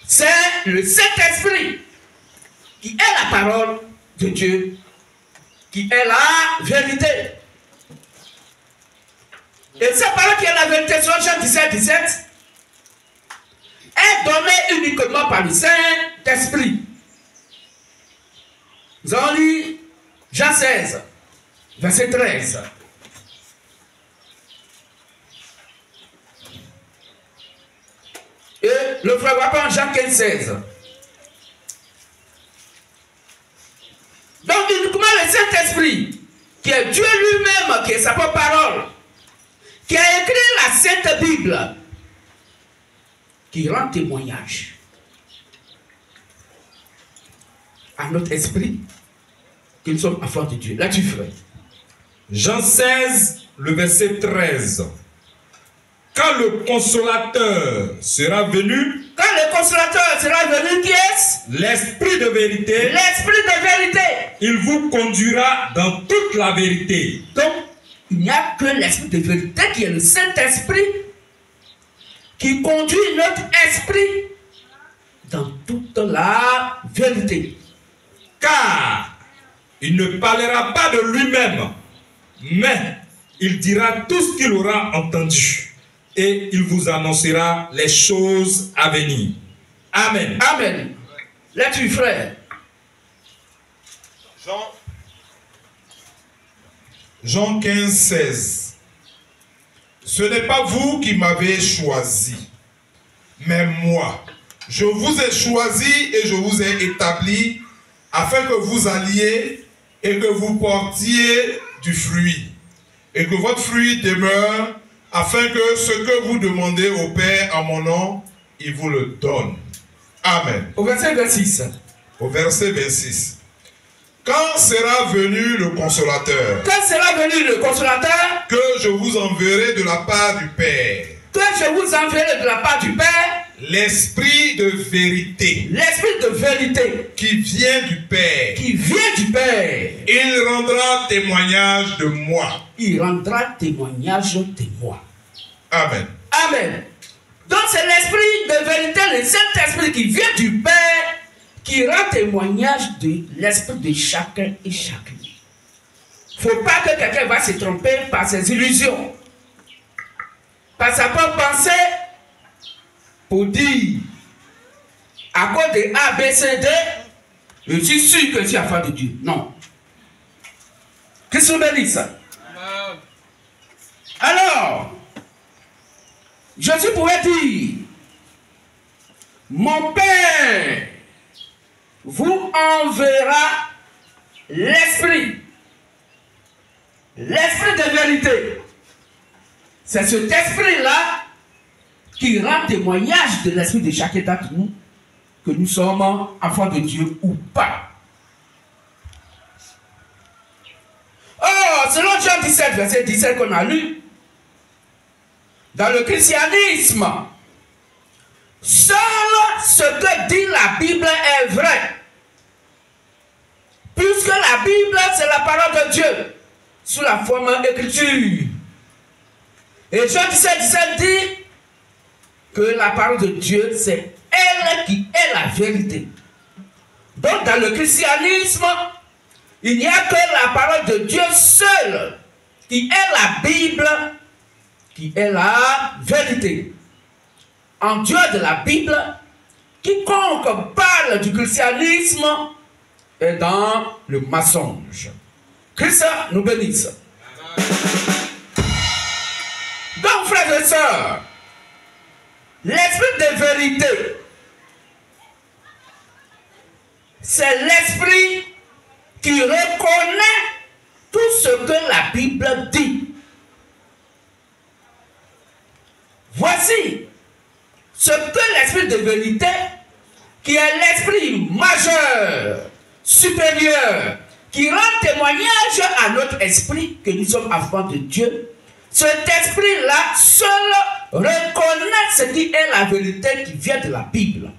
C'est le Saint-Esprit qui est la parole de Dieu, qui est la vérité. Et cette parole qui est la vérité, sur Jean 17, 17, est donnée uniquement par le Saint-Esprit. Nous allons lire Jean 16, verset 13. Et le frère Wapin, Jean 15, 16. Donc uniquement le Saint-Esprit, qui est Dieu lui-même, qui est sa propre parole, qui a écrit la Sainte Bible, qui rend témoignage à notre esprit que nous sommes enfants de Dieu. Là tu ferais. Jean 16, le verset 13. Quand le consolateur sera venu, qui est-ce? l'esprit de vérité, L'esprit de vérité. il vous conduira dans toute la vérité. Donc, il n'y a que l'esprit de vérité qui est le Saint-Esprit qui conduit notre esprit dans toute la vérité. Car il ne parlera pas de lui-même, mais il dira tout ce qu'il aura entendu. Et il vous annoncera les choses à venir. Amen. Amen. Là-dessus, frère. Jean 15, 16. Ce n'est pas vous qui m'avez choisi, mais moi. Je vous ai choisi et je vous ai établi afin que vous alliez et que vous portiez du fruit. Et que votre fruit demeure afin que ce que vous demandez au Père en mon nom, il vous le donne. Amen. Au verset 26. Au verset 26. Quand sera venu le Consolateur? Quand sera venu le Consolateur? Que je vous enverrai de la part du Père. Que je vous enverrai de la part du Père. L'Esprit de vérité. L'Esprit de vérité. Qui vient du Père. Qui vient du Père. Il rendra témoignage de moi. Il rendra témoignage de moi. Amen. Amen. Donc c'est l'Esprit de vérité, le Saint-Esprit qui vient du Père, qui rend témoignage de l'esprit de chacun et chacune. Il ne faut pas que quelqu'un va se tromper par ses illusions, par sa propre pensée, pour dire, à cause de A, B, C, D, je suis sûr que je suis enfant de Dieu. Non. Qu'est-ce qu'on bénisse? Alors, Jésus pourrait dire, mon Père vous enverra l'Esprit. L'Esprit de vérité. C'est cet esprit-là qui rend témoignage de l'esprit de chacun d'entre nous, que nous sommes enfants de Dieu ou pas. Oh, selon Jean 17, verset 17 qu'on a lu, dans le christianisme, seul ce que dit la Bible est vrai. Puisque la Bible, c'est la parole de Dieu, sous la forme écriture. Et Jean 17, 17 dit que la parole de Dieu, c'est elle qui est la vérité. Donc, dans le christianisme, il n'y a que la parole de Dieu seule, qui est la Bible, qui est la vérité. En dehors de la Bible, quiconque parle du christianisme est dans le mensonge. Christ nous bénisse. Donc, frères et sœurs, l'esprit de vérité, c'est l'esprit qui reconnaît tout ce que la Bible dit. Voici ce que l'esprit de vérité, qui est l'esprit majeur, supérieur, qui rend témoignage à notre esprit que nous sommes enfants de Dieu, cet esprit-là seul reconnaît ce qui est la vérité qui vient de la Bible.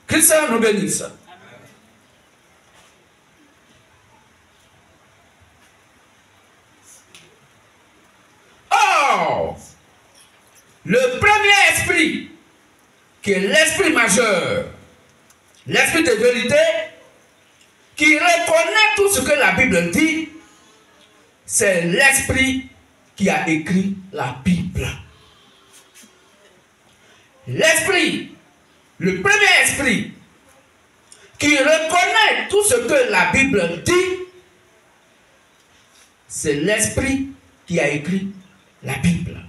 Christ nous bénisse. Or, le premier esprit, qui est l'esprit majeur, l'esprit de vérité, qui reconnaît tout ce que la Bible dit, c'est l'esprit qui a écrit la Bible. L'esprit, le premier esprit, qui reconnaît tout ce que la Bible dit, c'est l'esprit qui a écrit la Bible.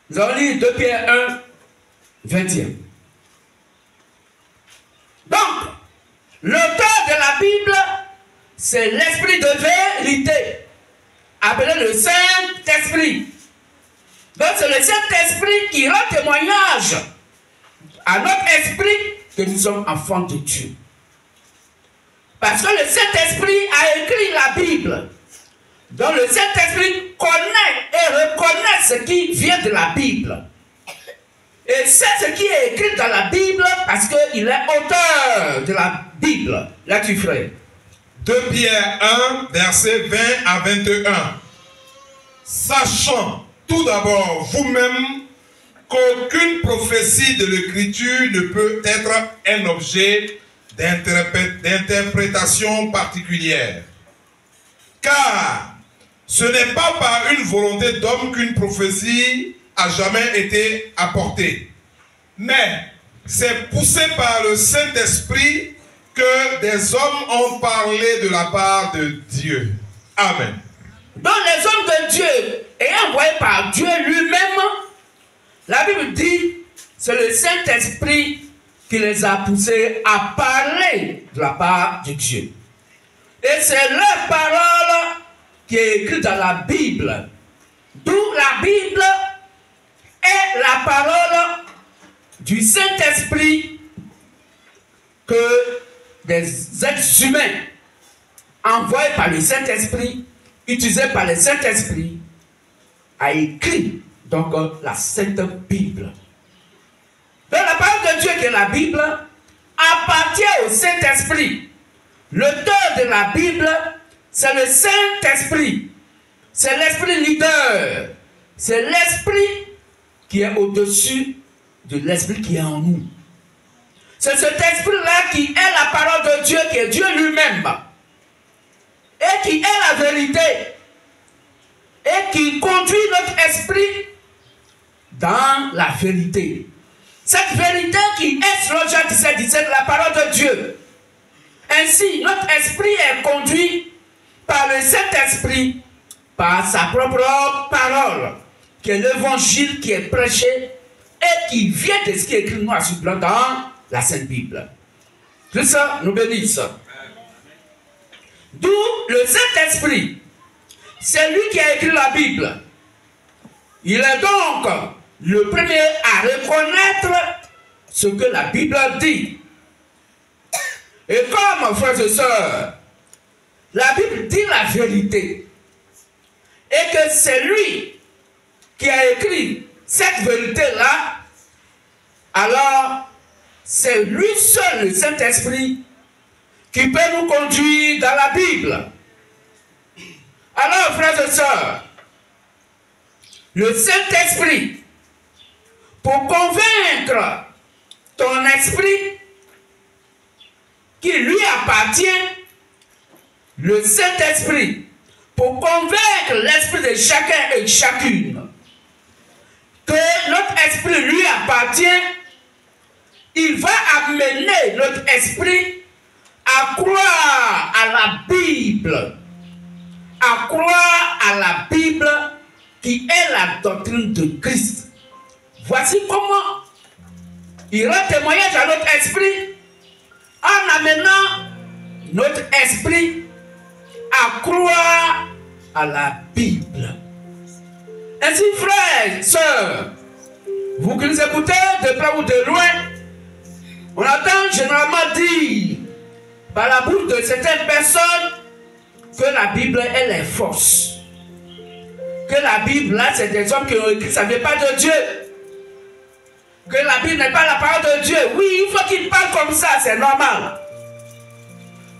Nous allons lire 2 Pierre 1, 21. Donc, l'auteur de la Bible, c'est l'esprit de vérité, appelé le Saint-Esprit. Donc, c'est le Saint-Esprit qui rend témoignage à notre esprit que nous sommes enfants de Dieu. Parce que le Saint-Esprit a écrit la Bible. Donc, le Saint-Esprit connaît et reconnaît ce qui vient de la Bible. Et c'est ce qui est écrit dans la Bible parce qu'il est auteur de la Bible. Là-dessus, frère. 2 Pierre 1, versets 20 à 21. Sachant tout d'abord vous-même qu'aucune prophétie de l'Écriture ne peut être un objet d'interprétation particulière. Car ce n'est pas par une volonté d'homme qu'une prophétie a jamais été apportée, mais c'est poussé par le Saint-Esprit que des hommes ont parlé de la part de Dieu. Amen. Donc les hommes de Dieu, ayant envoyés par Dieu lui-même, la Bible dit, c'est le Saint-Esprit qui les a poussés à parler de la part de Dieu. Et c'est leur parole qui est écrite dans la Bible. D'où la Bible est la parole du Saint-Esprit que des êtres humains envoyés par le Saint-Esprit, utilisés par le Saint-Esprit, a écrit donc la Sainte Bible. Donc la parole de Dieu qui est la Bible appartient au Saint-Esprit. L'auteur de la Bible, c'est le Saint-Esprit. C'est l'Esprit leader. C'est l'Esprit qui est au-dessus de l'Esprit qui est en nous. C'est cet Esprit-là qui est la parole de Dieu, qui est Dieu lui-même. Et qui est la vérité. Et qui conduit notre esprit dans la vérité. Cette vérité qui est, selon Jean 17, 17, la parole de Dieu. Ainsi, notre esprit est conduit par le Saint-Esprit, par sa propre parole, qui est l'évangile qui est prêché et qui vient de ce qui est écrit noir sur blanc dans la Sainte Bible. Christ nous bénisse. D'où le Saint-Esprit, c'est lui qui a écrit la Bible. Il est donc le premier à reconnaître ce que la Bible dit. Et comme, frères et sœurs, la Bible dit la vérité, et que c'est lui qui a écrit cette vérité-là, alors c'est lui seul, le Saint-Esprit, qui peut nous conduire dans la Bible. Alors, frères et sœurs, le Saint-Esprit, pour convaincre ton esprit qui lui appartient, le Saint-Esprit, pour convaincre l'esprit de chacun et chacune que notre esprit lui appartient, il va amener notre esprit à croire à la Bible, à croire à la Bible qui est la doctrine de Christ. Voici comment il rend témoignage à notre esprit en amenant notre esprit à croire à la Bible. Ainsi, frères, sœurs, vous qui nous écoutez de près ou de loin, on entend généralement dire par la bouche de certaines personnes que la Bible, elle est fausse. Que la Bible, là, c'est des hommes qui ont écrit, ça ne vient pas de Dieu. Que la Bible n'est pas la parole de Dieu. Oui, il faut qu'ils parlent comme ça, c'est normal.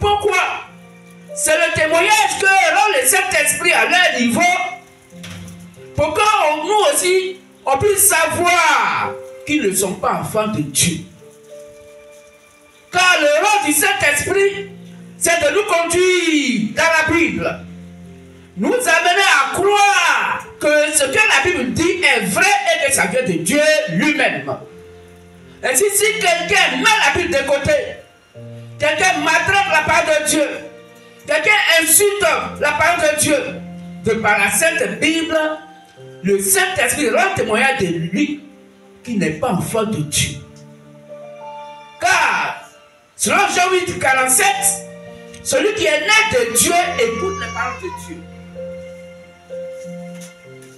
Pourquoi? C'est le témoignage que rend le Saint-Esprit à leur niveau pour que nous aussi, on puisse savoir qu'ils ne sont pas enfants de Dieu. Car le rôle du Saint-Esprit, c'est de nous conduire dans la Bible. Nous amener à croire que ce que la Bible dit est vrai et que ça vient de Dieu lui-même. Et si quelqu'un met la Bible de côté, quelqu'un maltraite la parole de Dieu, quelqu'un insulte la parole de Dieu, de par la Sainte Bible, le Saint-Esprit rend témoignage de lui qui n'est pas enfant de Dieu. Car, selon Jean 8, 47, celui qui est né de Dieu écoute les paroles de Dieu.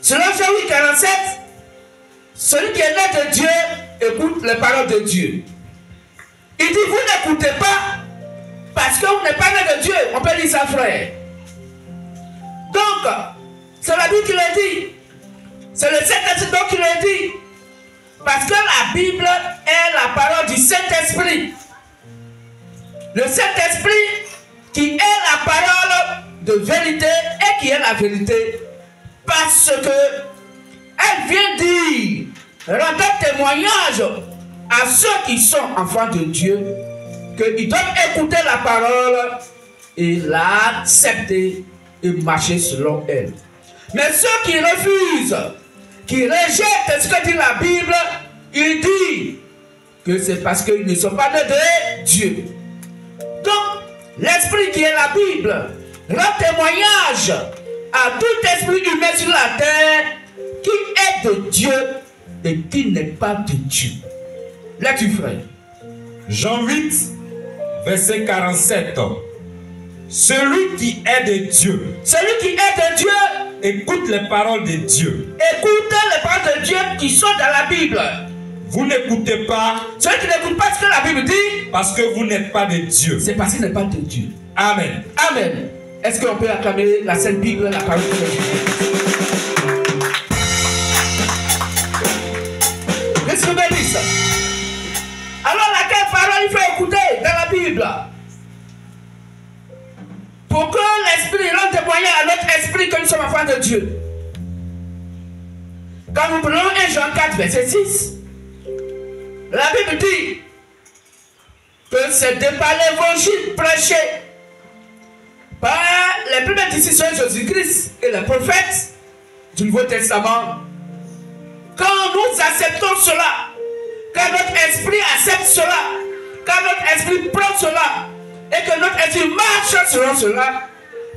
Selon Jean 8, 47, celui qui est né de Dieu écoute les paroles de Dieu. Il dit, vous n'écoutez pas parce que vous n'êtes pas né de Dieu. On peut dire ça, frère. Donc, c'est la Bible qui le dit. C'est le Saint-Esprit qui le dit. Parce que la Bible est la parole du Saint-Esprit. Le Saint-Esprit qui est la parole de vérité et qui est la vérité. Parce que elle vient dire, rendre témoignage à ceux qui sont enfants de Dieu, qu'ils doivent écouter la parole et l'accepter et marcher selon elle. Mais ceux qui refusent, qui rejettent ce que dit la Bible, il dit que c'est parce qu'ils ne sont pas nés de Dieu. l'esprit qui est la Bible rend témoignage à tout esprit humain sur la terre qui est de Dieu et qui n'est pas de Dieu. Là-tu, frère. Jean 8, verset 47. Celui qui est de Dieu, écoute les paroles de Dieu. Écoutez les paroles de Dieu qui sont dans la Bible. Vous n'écoutez pas. Ceux qui n'écoutent pas ce que la Bible dit, parce que vous n'êtes pas de Dieu. C'est parce qu'il n'est pas de Dieu. Amen. Amen. Est-ce qu'on peut acclamer la Sainte Bible, la parole de Dieu? Qu'est-ce que vous dites? Alors laquelle parole il faut écouter dans la Bible? Pour que l'Esprit rende témoignage à notre esprit que nous sommes enfants de Dieu. Quand nous prenons 1 Jean 4, verset 6, la Bible dit que c'est de par l'évangile prêché par les premiers disciples de Jésus-Christ et les prophètes du Nouveau Testament. Quand nous acceptons cela, quand notre esprit accepte cela, quand notre esprit prend cela, et que notre esprit marche selon cela,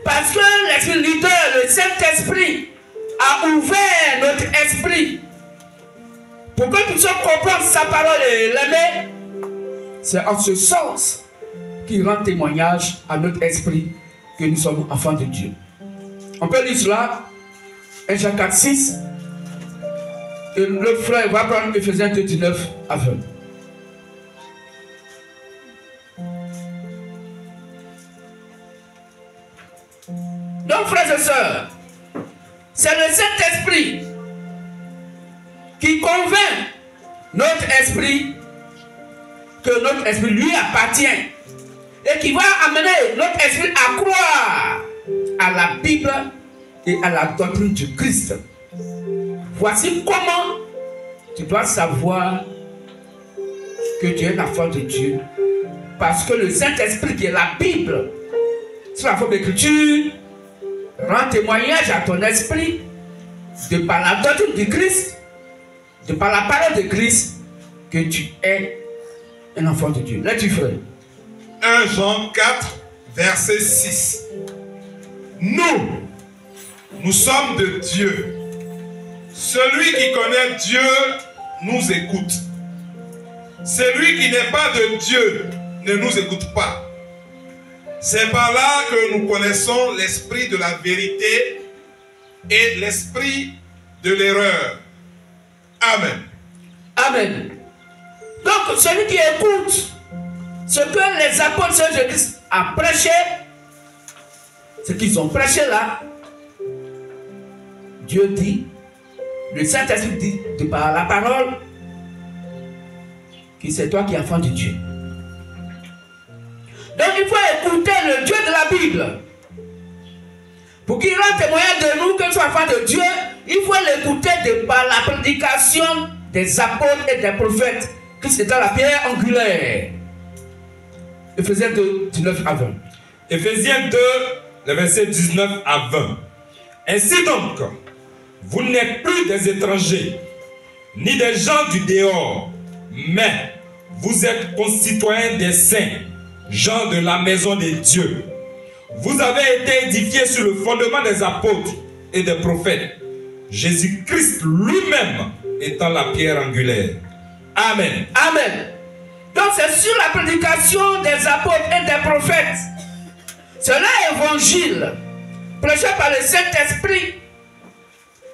parce que l'esprit leader, le Saint-Esprit, a ouvert notre esprit pour que nous puissions comprendre sa parole et l'aimer. C'est en ce sens qu'il rend témoignage à notre esprit que nous sommes enfants de Dieu. On peut lire cela, 1 Jean 4, 6, et le frère va prendre Ephésiens 2, 19 à 20. Donc, frères et sœurs, c'est le Saint-Esprit qui convainc notre esprit que notre esprit lui appartient et qui va amener notre esprit à croire à la Bible et à la doctrine du Christ. Voici comment tu dois savoir que tu es un enfant de Dieu, parce que le Saint-Esprit qui est la Bible, sur la forme d'écriture, rend témoignage à ton esprit de par la doctrine du Christ, de par la parole de Christ, que tu es un enfant de Dieu. Là, tu frère. 1 Jean 4, verset 6. Nous sommes de Dieu. Celui qui connaît Dieu nous écoute. Celui qui n'est pas de Dieu ne nous écoute pas. C'est par là que nous connaissons l'esprit de la vérité et l'esprit de l'erreur. Amen. Amen. Donc, celui qui écoute ce que les apôtres de Jésus ont prêché, ce qu'ils ont prêché là, Dieu dit, le Saint-Esprit dit, de par la parole, que c'est toi qui es enfant de Dieu. Donc il faut écouter le Dieu de la Bible. Pour qu'il rende témoignage de nous que nous sommes enfants de Dieu, il faut l'écouter de par la prédication des apôtres et des prophètes, que c'est dans la pierre angulaire. Ephésiens 2, 19 à 20. Ephésiens 2, le verset 19 à 20. Ainsi donc, vous n'êtes plus des étrangers, ni des gens du dehors, mais vous êtes concitoyens des saints, gens de la maison de Dieu. Vous avez été édifiés sur le fondement des apôtres et des prophètes, Jésus-Christ lui-même étant la pierre angulaire. Amen. Amen. Donc c'est sur la prédication des apôtres et des prophètes. C'est l'évangile prêché par le Saint-Esprit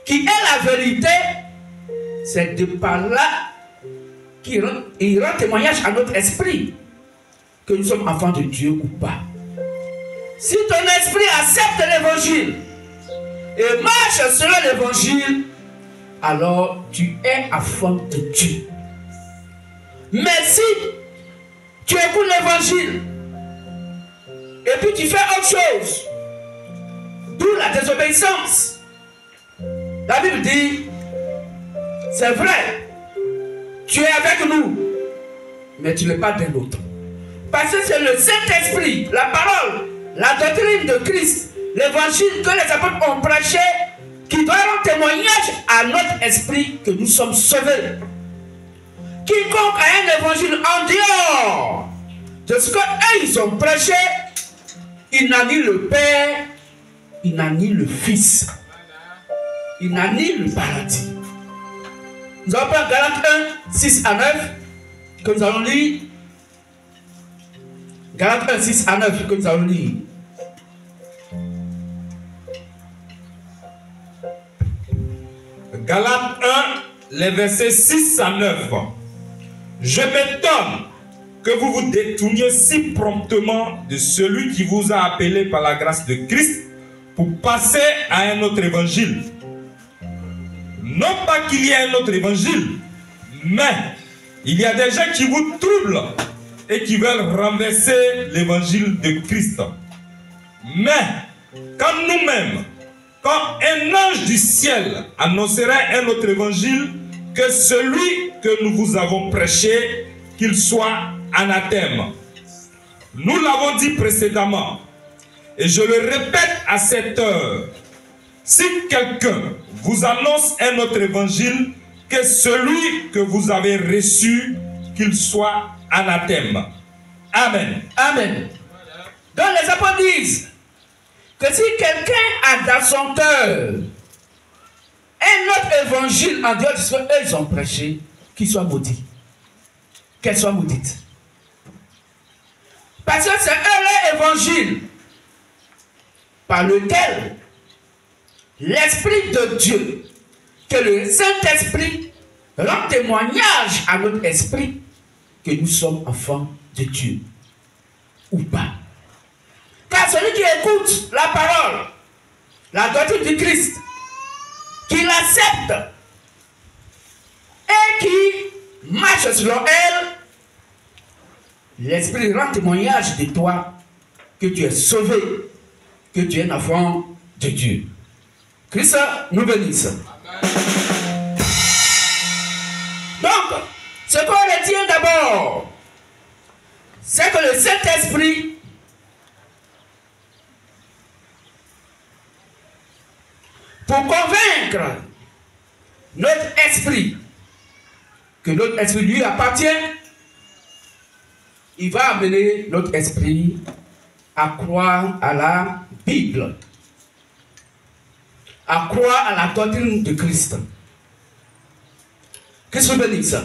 qui est la vérité. C'est de par là qu'il rend témoignage à notre esprit que nous sommes enfants de Dieu ou pas. Si ton esprit accepte l'évangile et marche selon l'évangile, alors tu es enfant de Dieu. Mais si tu écoutes l'évangile et puis tu fais autre chose, d'où la désobéissance, la Bible dit, c'est vrai, tu es avec nous, mais tu n'es pas de l'autre. Parce que c'est le Saint-Esprit, la parole, la doctrine de Christ, l'évangile que les apôtres ont prêché, qui doit rendre témoignage à notre esprit que nous sommes sauvés. Quiconque a un évangile en dehors de ce qu'eux ils ont prêché, il n'a ni le Père, il n'a ni le Fils. Il n'a ni le paradis. Nous allons prendre Galates 1, 6 à 9, que nous allons lire. Galates 1, 6 à 9, que nous allons lire. Galates 1, les versets 6 à 9. Je m'étonne que vous vous détourniez si promptement de celui qui vous a appelé par la grâce de Christ pour passer à un autre évangile. Non pas qu'il y ait un autre évangile, mais il y a des gens qui vous troublent et qui veulent renverser l'évangile de Christ. Mais quand nous-mêmes, quand un ange du ciel annoncerait un autre évangile que celui que nous vous avons prêché, qu'il soit anathème. Nous l'avons dit précédemment, et je le répète à cette heure, si quelqu'un vous annonce un autre évangile que celui que vous avez reçu, qu'il soit anathème. Amen. Amen. Donc les apôtres disent que si quelqu'un a dans son cœur un autre évangile en dehors de ce qu'ils ont prêché, qu'il soit maudit. Qu'elle soit maudite. Parce que c'est un évangile par lequel l'Esprit de Dieu, que le Saint-Esprit rend témoignage à notre esprit que nous sommes enfants de Dieu. Ou pas. Car celui qui écoute la parole, la doctrine du Christ, qui l'accepte et qui marche selon elle, l'Esprit rend témoignage de toi que tu es sauvé, que tu es un enfant de Dieu. Christ nous bénisse. Donc, ce qu'on retient d'abord, c'est que le Saint-Esprit pour convaincre notre esprit que notre esprit lui appartient, il va amener notre esprit à croire à la Bible, à croire à la doctrine de Christ. Qu'est-ce que vous bénisse?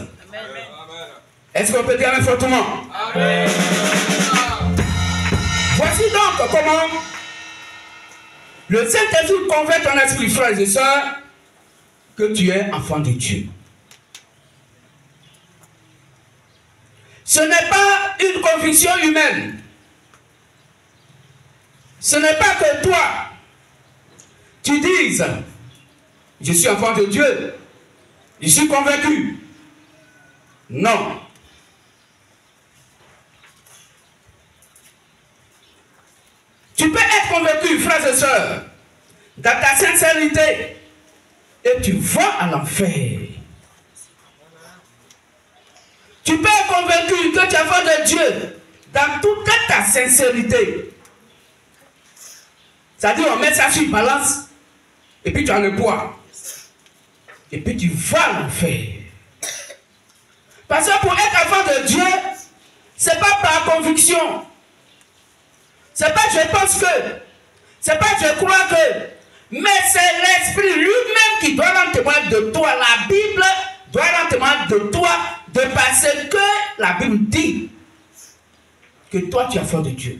Est-ce qu'on peut dire un fortement? Amen. Voici donc comment le Saint-Esprit convainc ton esprit, frères et sœurs, que tu es enfant de Dieu. Ce n'est pas une conviction humaine. Ce n'est pas que toi, tu dises, je suis enfant de Dieu, je suis convaincu. Non. Tu peux être convaincu, frères et sœurs, dans ta sincérité, et tu vas à l'enfer. Tu peux être convaincu que tu es enfant de Dieu dans toute ta sincérité. C'est-à-dire, on met ça sur une balance, et puis tu as le poids. Et puis tu vas à l'enfer. Parce que pour être enfant de Dieu, ce n'est pas par conviction. Ce n'est pas je pense que, c'est pas je crois que, mais c'est l'Esprit lui-même qui doit rendre témoignage de toi. La Bible doit rendre témoignage de toi, de parce que la Bible dit que toi tu es enfant de Dieu.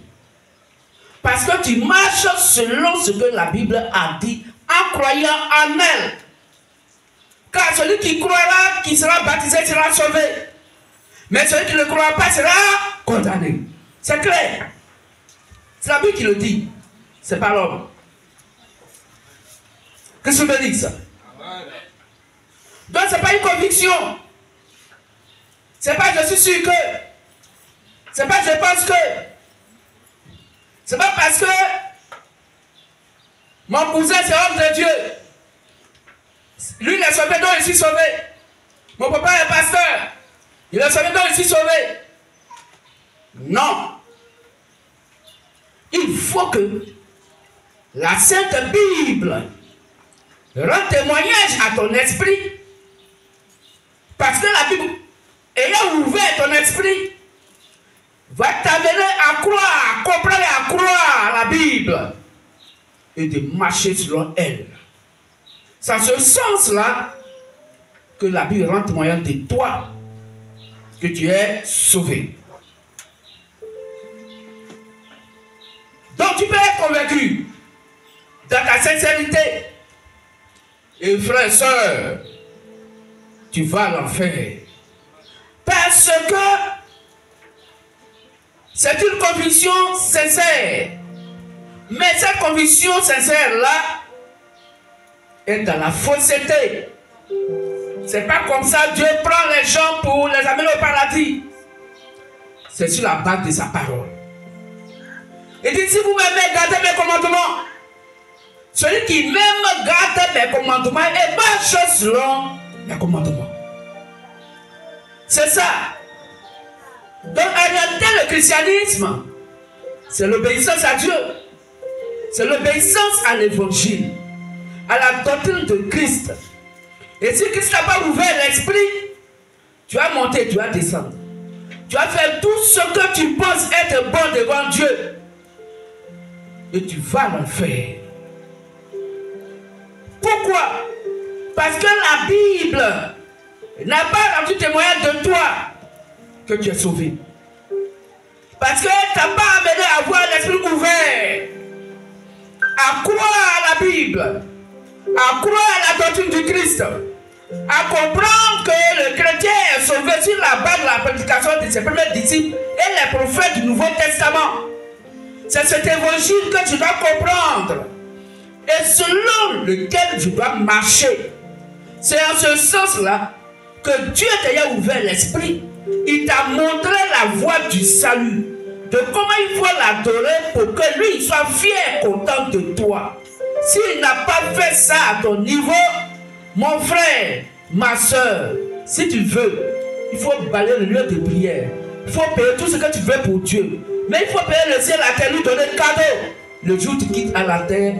Parce que tu marches selon ce que la Bible a dit en croyant en elle. Car celui qui croira, qui sera baptisé, sera sauvé. Mais celui qui ne croira pas sera condamné. C'est clair. C'est la Bible qui le dit. C'est pas l'homme. Qu'est-ce que je veux dire ça? Donc ce n'est pas une conviction. C'est pas je suis sûr que. C'est pas je pense que. C'est pas parce que mon cousin c'est homme de Dieu. Lui il est sauvé donc je suis sauvé. Mon papa est pasteur. Il est sauvé donc je suis sauvé. Non. Il faut que la Sainte Bible rende témoignage à ton esprit. Parce que la Bible, ayant ouvert ton esprit, va t'amener à croire, à comprendre et à croire à la Bible et de marcher selon elle. C'est en ce sens-là que la Bible rend témoignage de toi, que tu es sauvé. Donc tu peux être convaincu dans ta sincérité. Et frère et soeur, tu vas à l'enfer. Parce que c'est une conviction sincère. Mais cette conviction sincère-là est dans la fausseté. C'est pas comme ça Dieu prend les gens pour les amener au paradis. C'est sur la base de sa parole. Il dit, si vous m'aimez, gardez mes commandements. Celui qui m'aime garde mes commandements et marche selon mes commandements. C'est ça. Donc en réalité, le christianisme, c'est l'obéissance à Dieu. C'est l'obéissance à l'évangile, à la doctrine de Christ. Et si Christ n'a pas ouvert l'esprit, tu vas monter, tu vas descendre. Tu vas faire tout ce que tu penses être bon devant Dieu. Et tu vas l'enfer. Pourquoi? Parce que la Bible n'a pas rendu témoignage de toi que tu es sauvé. Parce qu'elle ne t'a pas amené à avoir l'esprit ouvert, à croire à la Bible, à croire à la doctrine du Christ, à comprendre que le chrétien est sauvé sur la base de la prédication de ses premiers disciples et les prophètes du Nouveau Testament. C'est cet évangile que tu dois comprendre et selon lequel tu dois marcher. C'est en ce sens-là que Dieu t'a ouvert l'esprit. Il t'a montré la voie du salut, de comment il faut l'adorer pour que lui il soit fier, content de toi. S'il n'a pas fait ça à ton niveau, mon frère, ma soeur, si tu veux, il faut balayer le lieu de prière. Il faut payer tout ce que tu veux pour Dieu. Mais il faut payer le ciel à terre, lui donner le cadeau. Le jour où tu quittes à la terre,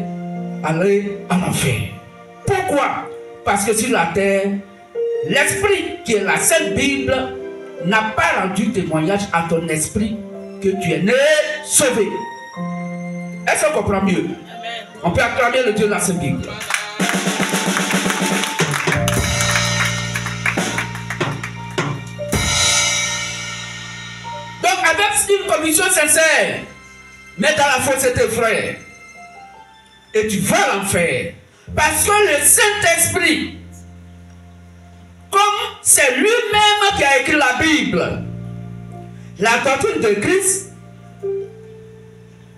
aller en enfer. Pourquoi? Parce que sur la terre, l'esprit qui est la Sainte Bible n'a pas rendu témoignage à ton esprit que tu es né sauvé. Est-ce qu'on comprend mieux? Amen. On peut acclamer le Dieu de la Sainte Bible. Donc avec une conviction sincère, mais dans la fausseté, frère, et tu vas l'enfer. Parce que le Saint-Esprit, comme c'est lui-même qui a écrit la Bible, la doctrine de Christ,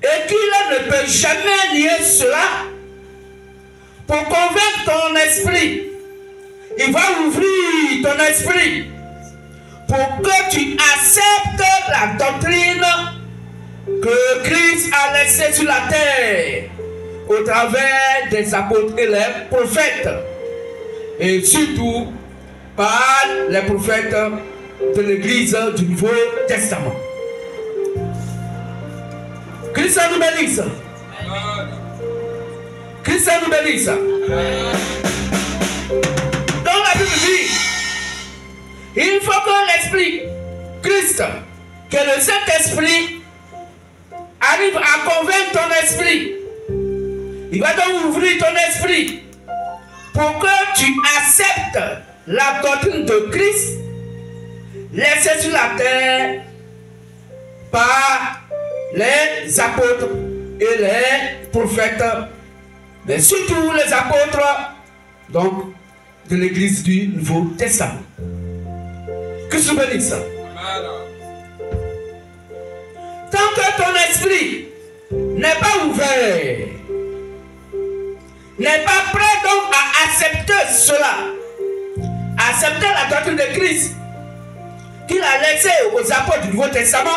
et qu'il ne peut jamais nier cela, pour convaincre ton esprit, il va ouvrir ton esprit pour que tu acceptes la doctrine que Christ a laissée sur la terre au travers des apôtres et les prophètes, et surtout par les prophètes de l'Église du Nouveau Testament. Christ nous bénisse. Christ nous bénisse. Donc la Bible dit, il faut que l'Esprit Christ, que le Saint-Esprit arrive à convaincre ton esprit. Il va donc ouvrir ton esprit pour que tu acceptes la doctrine de Christ laissée sur la terre par les apôtres et les prophètes, mais surtout les apôtres donc de l'Église du Nouveau Testament. Que je bénisse. Tant que ton esprit n'est pas ouvert, n'est pas prêt donc à accepter cela, accepter la doctrine de Christ qu'il a laissée aux apôtres du Nouveau Testament,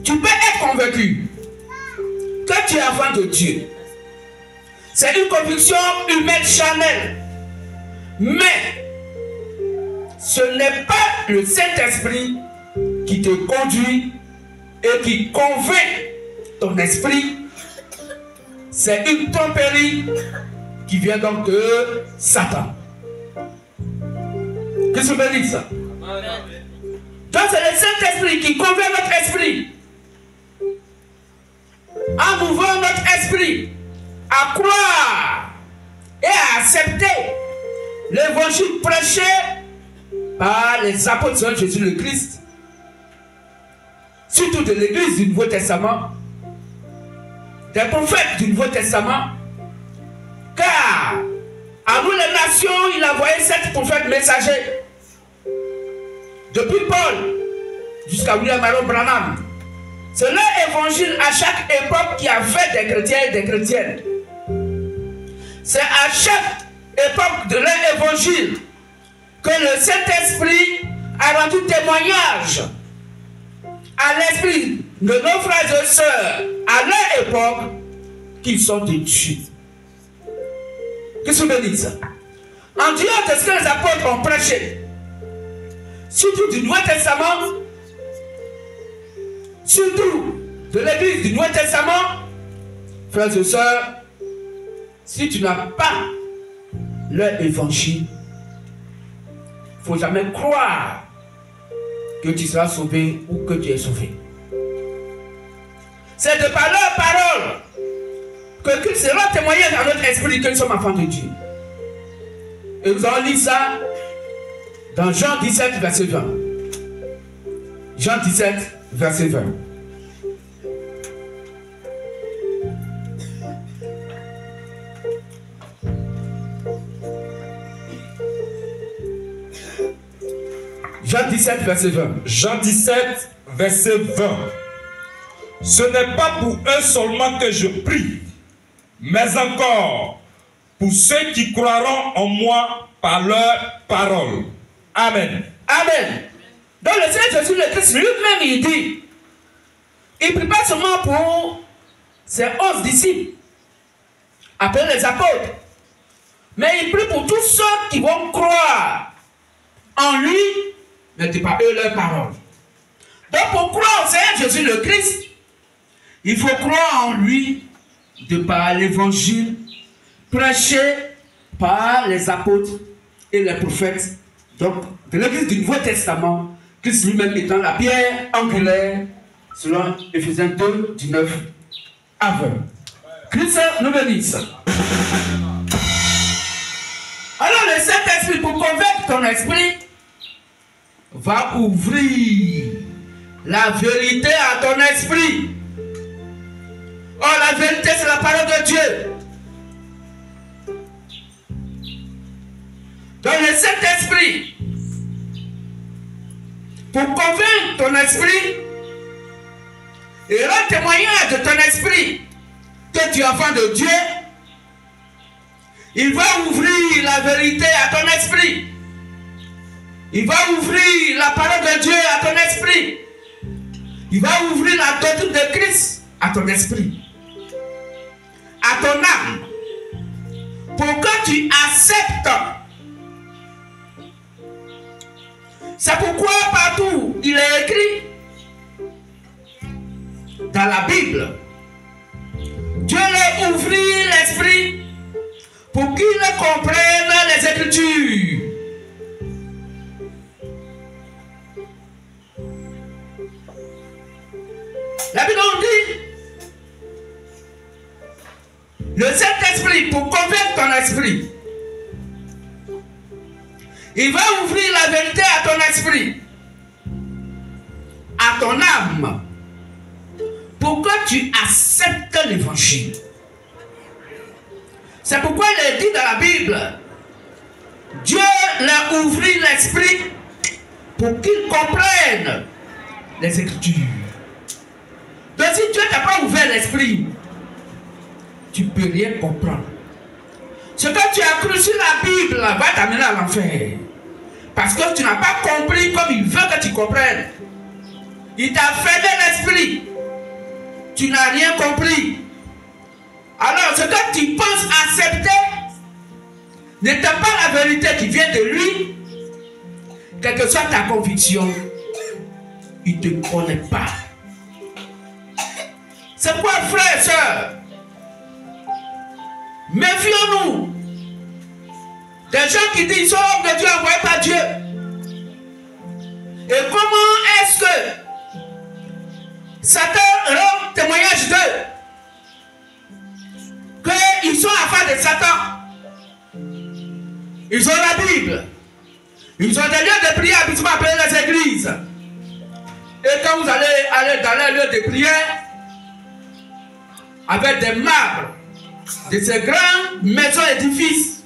tu peux être convaincu que tu es enfant de Dieu. C'est une conviction humaine charnelle. Mais ce n'est pas le Saint-Esprit qui te conduit et qui convainc ton esprit. C'est une tromperie qui vient donc de Satan. Que se bénisse ça? Donc c'est le Saint-Esprit qui convainc notre esprit. en ouvrant notre esprit à croire et à accepter l'évangile prêché par les apôtres de Jésus le Christ, surtout de l'église du Nouveau Testament, des prophètes du Nouveau Testament, car à nous les nations, il a envoyé 7 prophètes messagers, depuis Paul jusqu'à William Marion Branham. C'est leur évangile à chaque époque qui a fait des chrétiens et des chrétiennes. C'est à chaque époque de leur évangile que le Saint-Esprit a rendu témoignage à l'esprit de nos frères et sœurs à leur époque qu'ils sont de Dieu. Que se bénisse. En dehors de ce que les apôtres ont prêché, surtout du Nouveau Testament, surtout de l'église du Nouveau Testament, frères et sœurs, si tu n'as pas leur évangile, il ne faut jamais croire que tu seras sauvé ou que tu es sauvé. C'est de par leur parole que Christ sera témoigné dans notre esprit que nous sommes enfants de Dieu. Et nous allons lire ça dans Jean 17, verset 20. Jean 17, verset 20. Jean 17, verset 20. Jean 17, verset 20. Ce n'est pas pour eux seulement que je prie, mais encore pour ceux qui croiront en moi par leur parole. Amen. Amen. Donc le Seigneur Jésus le Christ lui-même il dit, il ne prie pas seulement pour ses 11 disciples, appelés les apôtres, mais il prie pour tous ceux qui vont croire en lui, mais de par eux leur parole. Donc pour croire au Seigneur Jésus le Christ, il faut croire en lui de par l'évangile prêché par les apôtres et les prophètes. Donc, de l'église du Nouveau Testament, Christ lui-même étant la pierre angulaire, selon Éphésiens 2, 19 à 20. Christ nous bénisse. Alors le Saint-Esprit, pour convaincre ton esprit, va ouvrir la vérité à ton esprit. Oh, la vérité, c'est la parole de Dieu. Donc le Saint-Esprit, pour convaincre ton esprit et rendre témoignage de ton esprit que tu es enfant de Dieu, il va ouvrir la vérité à ton esprit. Il va ouvrir la parole de Dieu à ton esprit. Il va ouvrir la doctrine de Christ à ton esprit, à ton âme, pour que tu acceptes. C'est pourquoi partout il est écrit dans la Bible, Dieu leur ouvrit l'esprit pour qu'ils comprennent les Écritures. La Bible dit, le Saint-Esprit, pour convaincre ton esprit, il va ouvrir la vérité à ton esprit, à ton âme, pour que tu acceptes l'évangile. C'est pourquoi il est dit dans la Bible, Dieu leur ouvrit l'esprit pour qu'ils comprennent les Écritures. Donc si Dieu t'a pas ouvert l'esprit, tu ne peux rien comprendre. Ce que tu as cru sur la Bible va t'amener à l'enfer. Parce que tu n'as pas compris comme il veut que tu comprennes. Il t'a fermé l'esprit. Tu n'as rien compris. Alors ce que tu penses accepter n'était pas la vérité qui vient de lui. Quelle que soit ta conviction, il ne te connaît pas. C'est quoi, frères et sœurs? Méfions-nous des gens qui disent qu'ils sont hommes de Dieu envoyés par Dieu. Et comment est-ce que Satan rend témoignage d'eux? Ils ont la Bible. Ils ont des lieux de prière habituellement appelés les églises. Et quand vous allez aller dans les lieux de prière, avec des marbres, de ces grandes maisons édifices,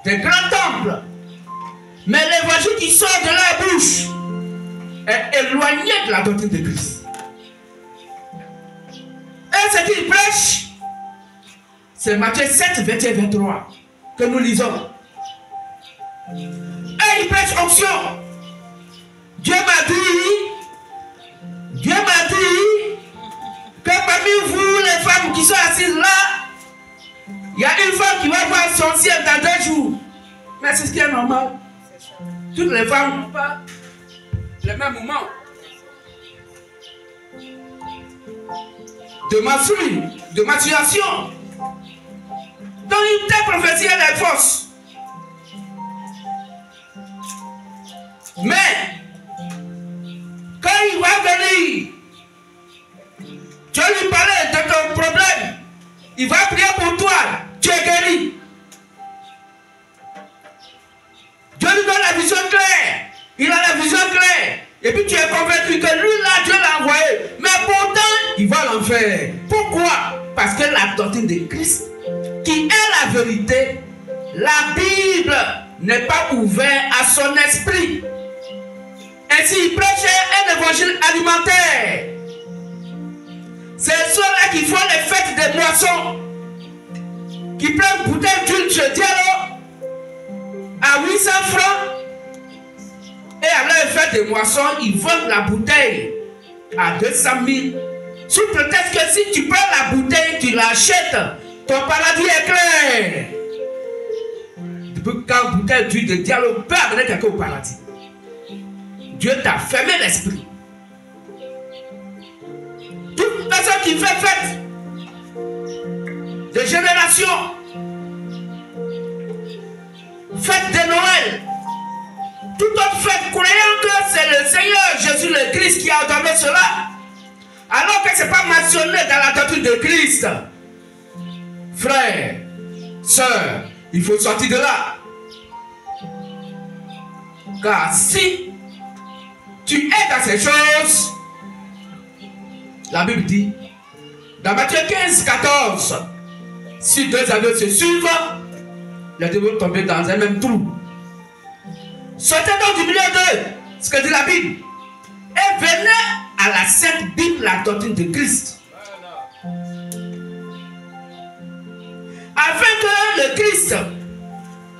des grands temples, mais l'évangile qui sort de leur bouche est éloigné de la doctrine de Christ. Et ce qu'il prêche, c'est Matthieu 7, 21, 23 que nous lisons. Et il prêche onction. Dieu m'a dit que parmi vous, les femmes qui sont assises là, il y a une femme qui va voir son ciel dans 2 jours. Mais c'est ce qui est normal. Toutes les femmes n'ont pas le même moment de maturation. Donc une telle prophétie, elle est fausse. Mais quand il va venir, tu vas lui parler de ton problème, il va prier pour toi, tu es guéri. Dieu lui donne la vision claire, il a la vision claire, et puis tu es convaincu que lui là, Dieu l'a envoyé, mais pourtant il va l'enfer. Pourquoi? Parce que la doctrine de Christ, qui est la vérité, la Bible n'est pas ouverte à son esprit. Ainsi, il prêchait un évangile alimentaire. C'est ceux-là qui font les fêtes des moissons, qui prennent une bouteille d'huile de dialogue à 800 francs, et à leur fête des moissons, ils vendent la bouteille à 200 000. Sous prétexte que si tu prends la bouteille, tu l'achètes, ton paradis est clair. Depuis quand une bouteille d'huile de dialogue peut amener quelqu'un au paradis? Dieu t'a fermé l'esprit. Toute personne qui fait fête de génération, fête de Noël, toute autre fête, croyant que c'est le Seigneur Jésus le Christ qui a ordonné cela, alors que ce n'est pas mentionné dans la doctrine de Christ. Frère, sœur, il faut sortir de là. Car si tu es dans ces choses, la Bible dit, dans Matthieu 15, 14, si 2 aveugles se suivent, les deux vont tomber dans un même trou. Sortez donc du milieu d'eux, ce que dit la Bible, et venez à la sainte Bible, la doctrine de Christ. Afin que le Christ,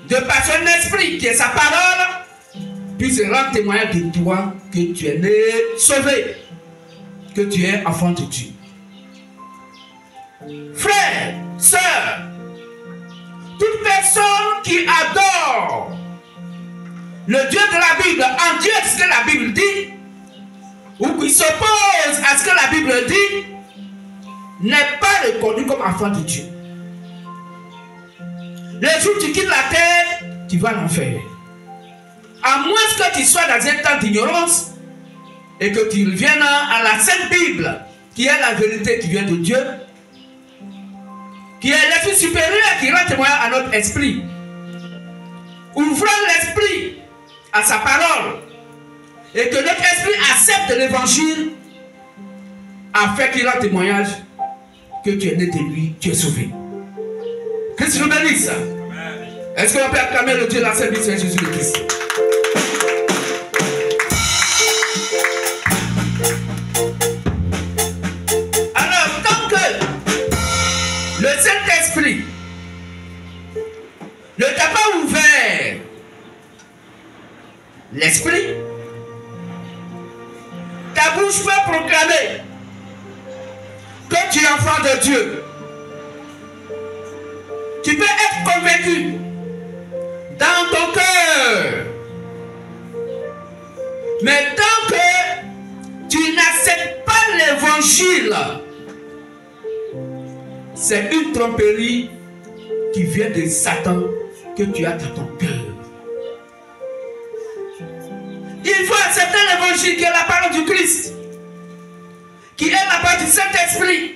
de par son esprit, qui est sa parole, puisse rendre témoignage de toi que tu es né sauvé, que tu es enfant de Dieu. Frère, sœur, toute personne qui adore le Dieu de la Bible en Dieu, ce que la Bible dit, ou qui s'oppose à ce que la Bible dit, n'est pas reconnu comme enfant de Dieu. Le jour où tu quittes la terre, tu vas l'enfer. À moins que tu sois dans un temps d'ignorance et que tu reviennes à la Sainte Bible, qui est la vérité qui vient de Dieu, qui est l'esprit supérieur qui rend témoignage à notre esprit. Ouvrons l'esprit à sa parole et que notre esprit accepte l'évangile afin qu'il rende témoignage que tu es né de lui, tu es sauvé. Christ nous bénisse. Est-ce qu'on peut acclamer le Dieu de la Sainte Bible, c'est Jésus le Christ? Alors, tant que le Saint-Esprit ne t'a pas ouvert l'esprit, ta bouche peut proclamer que tu es enfant de Dieu. Tu peux être convaincu dans ton cœur. Mais tant que tu n'acceptes pas l'évangile, c'est une tromperie qui vient de Satan que tu as dans ton cœur. Il faut accepter l'évangile qui est la parole du Christ, qui est la parole du Saint-Esprit.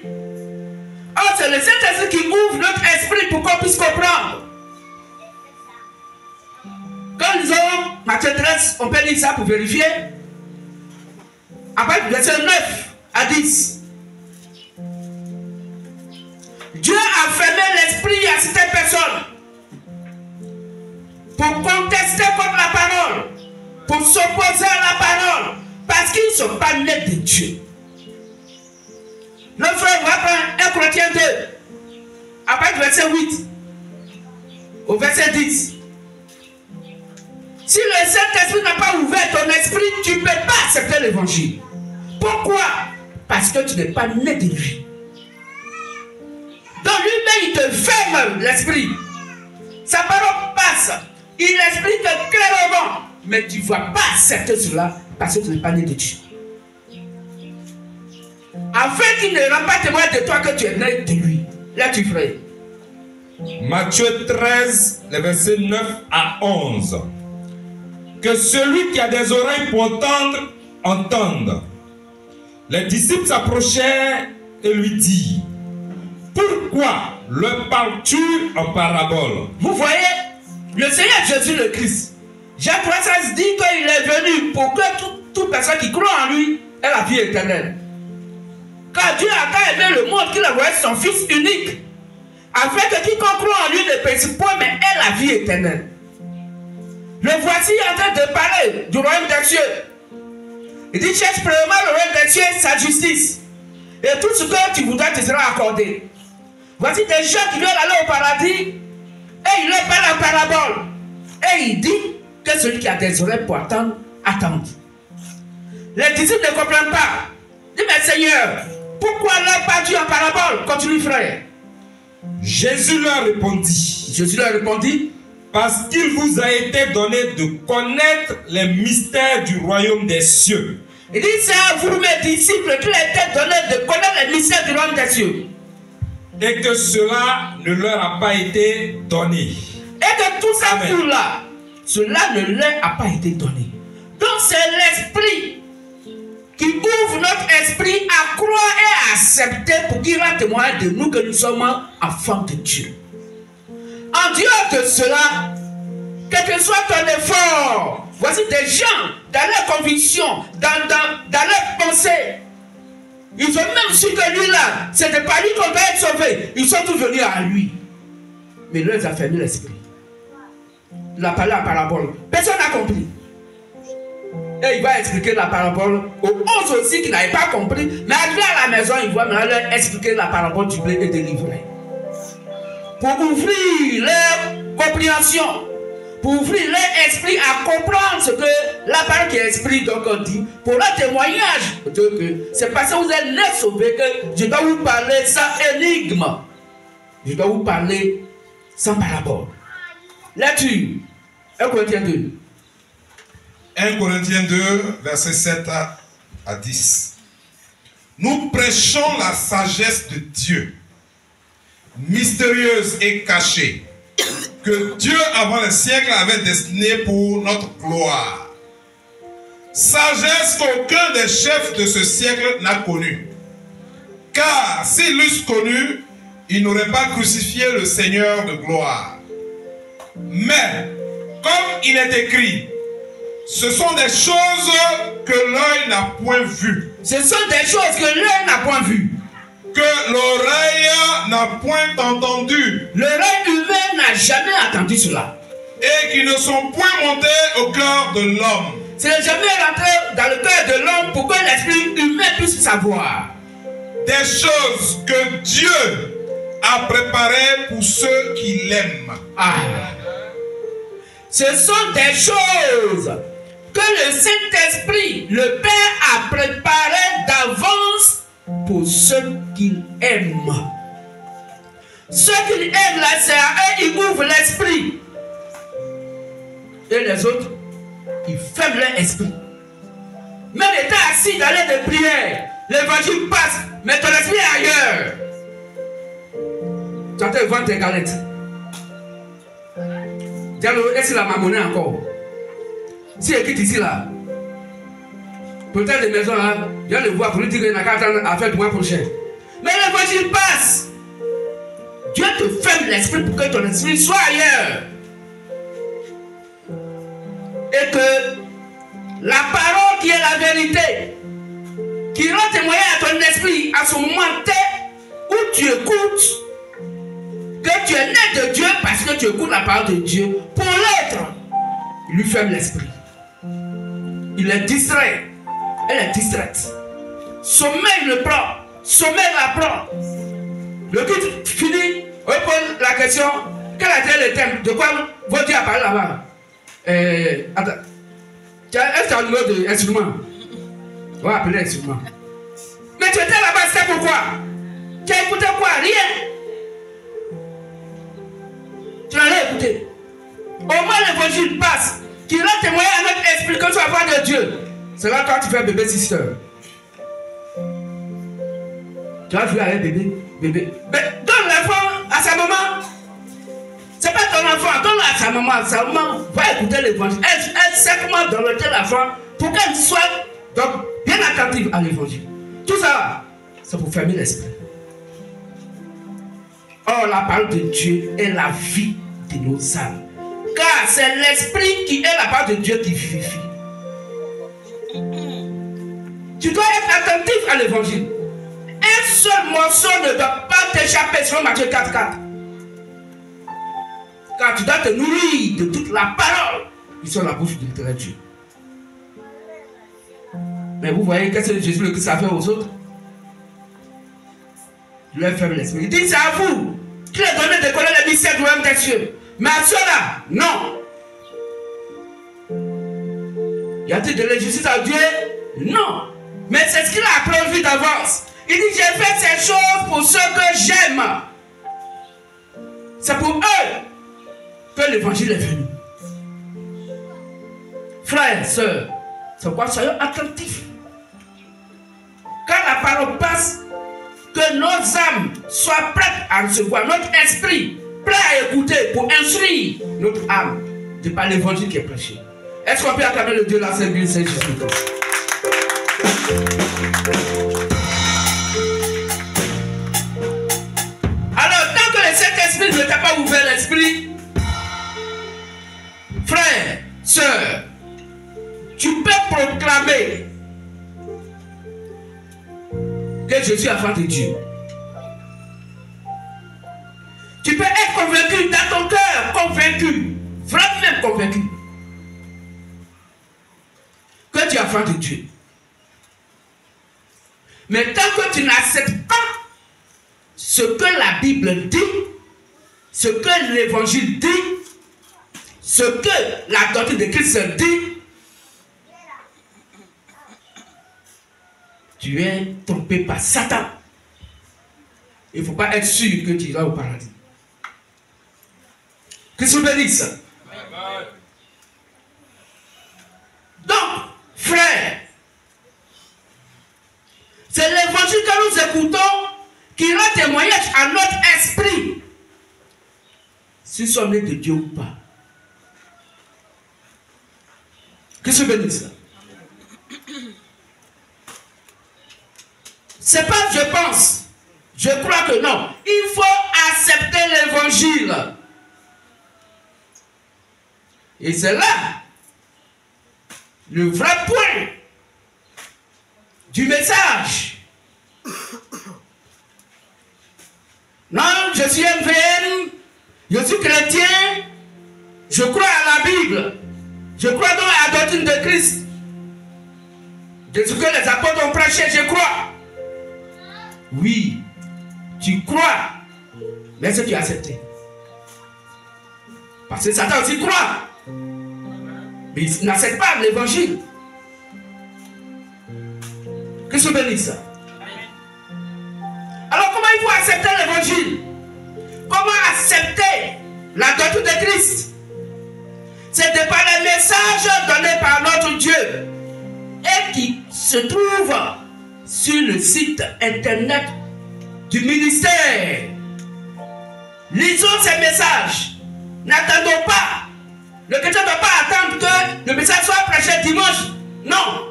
Oh, c'est le Saint-Esprit qui ouvre notre esprit pour qu'on puisse comprendre. Quand nous avons Matthieu 13, on peut lire ça pour vérifier. Après, verset 9 à 10. Dieu a fermé l'esprit à certaines personnes pour contester contre la parole, pour s'opposer à la parole, parce qu'ils ne sont pas nés de Dieu. Le frère va prendre 1 Corinthiens 2, après verset 8 au verset 10. Si le Saint-Esprit n'a pas ouvert ton esprit, tu ne peux pas accepter l'évangile. Pourquoi? Parce que tu n'es pas né de lui. Donc lui-même, il te ferme l'esprit. Sa parole passe. Il explique clairement. Mais tu ne vas pas accepter cela parce que tu n'es pas né de Dieu. Afin qu'il ne rend pas témoin de toi que tu es né de lui. Là, tu ferais. Matthieu 13, les versets 9 à 11. Que celui qui a des oreilles pour entendre, entende. Les disciples s'approchèrent et lui dirent: pourquoi leur parles-tu en parabole? Vous voyez, le Seigneur Jésus le Christ, Jean 3,16 dit qu'il est venu pour que toute personne qui croit en lui ait la vie éternelle. Car Dieu a tant aimé le monde qu'il a envoyé son Fils unique, afin que quiconque croit en lui ne périsse point, mais ait la vie éternelle. Le voici en train de parler du royaume des cieux. Il dit: cherche premièrement le royaume des cieux, sa justice, et tout ce que tu voudras te sera accordé. Voici des gens qui veulent aller au paradis, et il leur parle en parabole. Et il dit que celui qui a des oreilles pour attendre, attende. Les disciples ne comprennent pas. Dis: mais Seigneur, pourquoi leur parles-tu en parabole? Continue, frère. Jésus leur répondit: parce qu'il vous a été donné de connaître les mystères du royaume des cieux. Il dit: c'est à vous, mes disciples, qu'il a été donné de connaître les mystères du royaume des cieux. Et que cela ne leur a pas été donné. Et que tout ça pour là, cela ne leur a pas été donné. Donc c'est l'esprit qui ouvre notre esprit à croire et à accepter pour qu'il rende témoin de nous que nous sommes enfants de Dieu. En dehors de cela, quel que soit ton effort, voici des gens dans leurs convictions, dans leurs pensées. Ils ont même su que lui là, c'était pas lui qu'on doit être sauvé. Ils sont tous venus à lui. Mais lui, il a fermé l'esprit. Il a parlé en parabole. Personne n'a compris. Et il va expliquer la parabole aux 11 aussi qui n'avaient pas compris. Mais arrivé à la maison, il va maintenant leur expliquer la parabole du blé et des livrets. Pour ouvrir leur compréhension, pour ouvrir leur esprit à comprendre ce que la parole qui est esprit donc on dit, pour le témoignage de que c'est parce que vous êtes nés sauvés que je dois vous parler sans énigme. Je dois vous parler sans parabole. Lecture, 1 Corinthiens 2. 1 Corinthiens 2, versets 7 à 10. Nous prêchons la sagesse de Dieu, mystérieuse et cachée, que Dieu avant le siècle avait destinée pour notre gloire. Sagesse qu'aucun des chefs de ce siècle n'a connue. Car s'ils l'eussent connue, ils n'auraient pas crucifié le Seigneur de gloire. Mais, comme il est écrit, ce sont des choses que l'œil n'a point vues. Ce sont des choses que l'œil n'a point vues. Que l'oreille n'a point entendu. L'oreille humaine n'a jamais entendu cela. Et qui ne sont point montées au cœur de l'homme. Ce n'est jamais rentré dans le cœur de l'homme pour que l'esprit humain puisse savoir. Des choses que Dieu a préparées pour ceux qui l'aiment. Ah. Ce sont des choses que le Saint-Esprit, le Père, a préparées d'avance pour ceux qu'il aime. Ceux qu'il aime, là, c'est à eux, ils ouvrent l'esprit. Et les autres, ils ferment leur esprit. Même étant assis dans l'air de prière, l'évangile passe, mais ton esprit est ailleurs. Tu entends vendre tes galettes. Diallo, est-ce la monnaie encore? Si elle quitte ici là, peut-être les maisons là, je vais le voir pour lui dire qu'il n'a qu'à attendre à faire du mois prochain. Mais l'évangile passe. Dieu te ferme l'esprit pour que ton esprit soit ailleurs. et que la parole qui est la vérité, qui rend témoignage à ton esprit à ce moment T où tu écoutes que tu es né de Dieu parce que tu écoutes la parole de Dieu. Pour l'être, il lui ferme l'esprit. Il est distrait. Elle est distraite. Sommeil le prend. Sommeil la prend. Le culte fini. On pose la question. Quel a été le thème? De quoi votre Dieu a parlé là-bas? Attends. Est-ce que tu as un numéro d'instrument? On va appeler l'instrument. Mais tu étais là-bas, c'est pourquoi? Tu as écouté quoi? Rien. Tu n'as rien écouté. Au moins l'évangile passe, qui rend témoignage à notre esprit que tu vas voir de Dieu. C'est là quand tu fais bébé sister. Tu vas jouer avec bébé. Mais donne l'enfant à sa maman. C'est pas ton enfant, donne-le à sa maman. Sa maman va écouter l'évangile. Elle sait comment donner l'enfant pour qu'elle soit donc, bien attentive à l'évangile. Tout ça, c'est pour fermer l'esprit. Or, la parole de Dieu est la vie de nos âmes. Car c'est l'esprit qui est la parole de Dieu qui vivifie. Tu dois être attentif à l'évangile. Un seul morceau ne doit pas t'échapper sur Matthieu 4:4. Car tu dois te nourrir de toute la parole qui sont dans la bouche de l'éternel Dieu. Mais vous voyez, qu'est-ce que Jésus le Christ a fait aux autres? Il leur ferme l'esprit. Il dit, c'est à vous qu'il est donné de connaître les mystères du royaume des cieux. Mais à ceux-là, non. Y a-t-il de l'injustice à Dieu? Non. Mais c'est ce qu'il a prévu d'avance. Il dit, j'ai fait ces choses pour ceux que j'aime. C'est pour eux que l'évangile est venu. Frères, sœurs, c'est quoi? Soyons attentifs. Quand la parole passe, que nos âmes soient prêtes à recevoir, notre esprit prêt à écouter pour instruire notre âme de par l'évangile qui est prêché. Est-ce qu'on peut acclamer le Dieu de la Sainte Église, Saint Jésus-Christ? Alors, tant que le Saint-Esprit ne t'a pas ouvert l'esprit, frère, sœur, tu peux proclamer que je suis enfant de Dieu. Tu peux être convaincu dans ton cœur, convaincu, vraiment même convaincu, que tu es enfant de Dieu. Mais tant que tu n'acceptes pas ce que la Bible dit, ce que l'évangile dit, ce que la doctrine de Christ dit, tu es trompé par Satan. Il ne faut pas être sûr que tu iras au paradis. Christ vous bénisse. Donc, frère, c'est l'évangile que nous écoutons qui rend témoignage à notre esprit si nous sommes nés de Dieu ou pas. Christ vous bénisse. C'est pas je pense, je crois que non. Il faut accepter l'évangile. Et c'est là le vrai point du message. Non, je suis MVM, je suis chrétien, je crois à la Bible, je crois donc à la doctrine de Christ. De ce que les apôtres ont prêché, je crois. Oui, tu crois, mais est-ce que tu as accepté? Parce que Satan aussi croit, mais il n'accepte pas l'évangile. Que se bénisse. Alors comment il faut accepter l'évangile? Comment accepter la doctrine de Christ? C'est de par les messages donnés par notre Dieu et qui se trouvent sur le site internet du ministère. Lisons ces messages. N'attendons pas. Le chrétien ne doit pas attendre que le message soit prêché dimanche. Non.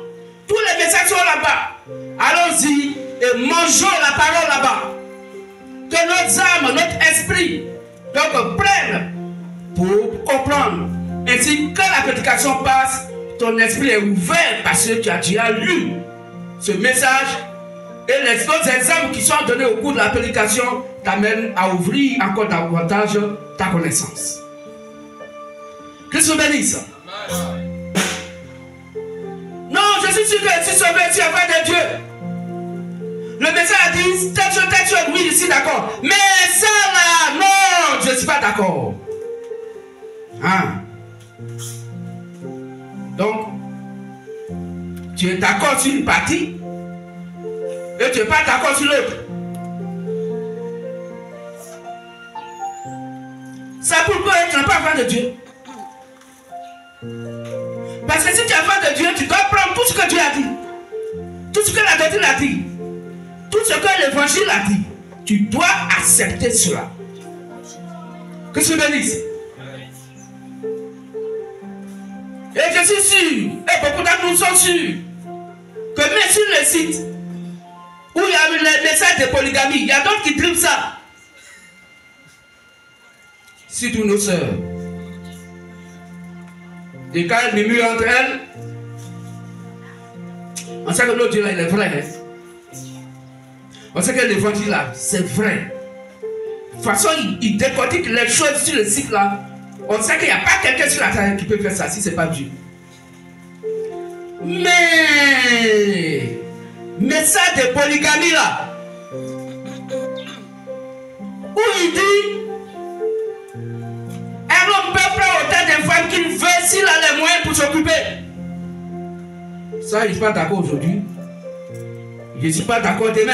Tous les messages sont là-bas. Allons-y et mangeons la parole là-bas. Que nos âmes, notre esprit, donc prennent pour comprendre Ainsi, quand la prédication passe, ton esprit est ouvert parce que tu as déjà lu ce message. Et les autres exemples qui sont donnés au cours de la prédication t'amènent à ouvrir encore davantage ta connaissance. Que se bénisse. Non, je suis sûr que si tu es enfant de Dieu, le message a dit, telle chose, oui, je suis d'accord. Mais ça là, non, je ne suis pas d'accord. Hein? Donc, tu es d'accord sur une partie et tu n'es pas d'accord sur l'autre. Ça pourquoi tu n'es pas enfant de Dieu. Parce que si tu es enfant de Dieu, tu dois prendre tout ce que Dieu a dit. Tout ce que la doctrine a dit. Tout ce que l'évangile a dit. Tu dois accepter cela. Que je bénisse. Et je suis sûr, et beaucoup d'entre nous sont sûrs, que même sur le site où il y a le message de polygamie, il y a d'autres qui dribblent ça. Surtout nos sœurs. Et quand elles murmurent entre elles, on sait que l'autre Dieu là, il est vrai. Hein? On sait que l'évangile là, c'est vrai. De toute façon, il décortique les choses sur le site là. On sait qu'il n'y a pas quelqu'un sur la terre qui peut faire ça si ce n'est pas Dieu. Mais ça de polygamie là, où il dit un homme peut prendre autant de femmes qu'il veut s'il a les moyens pour s'occuper. Ça, je ne suis pas d'accord aujourd'hui. Je ne suis pas d'accord demain.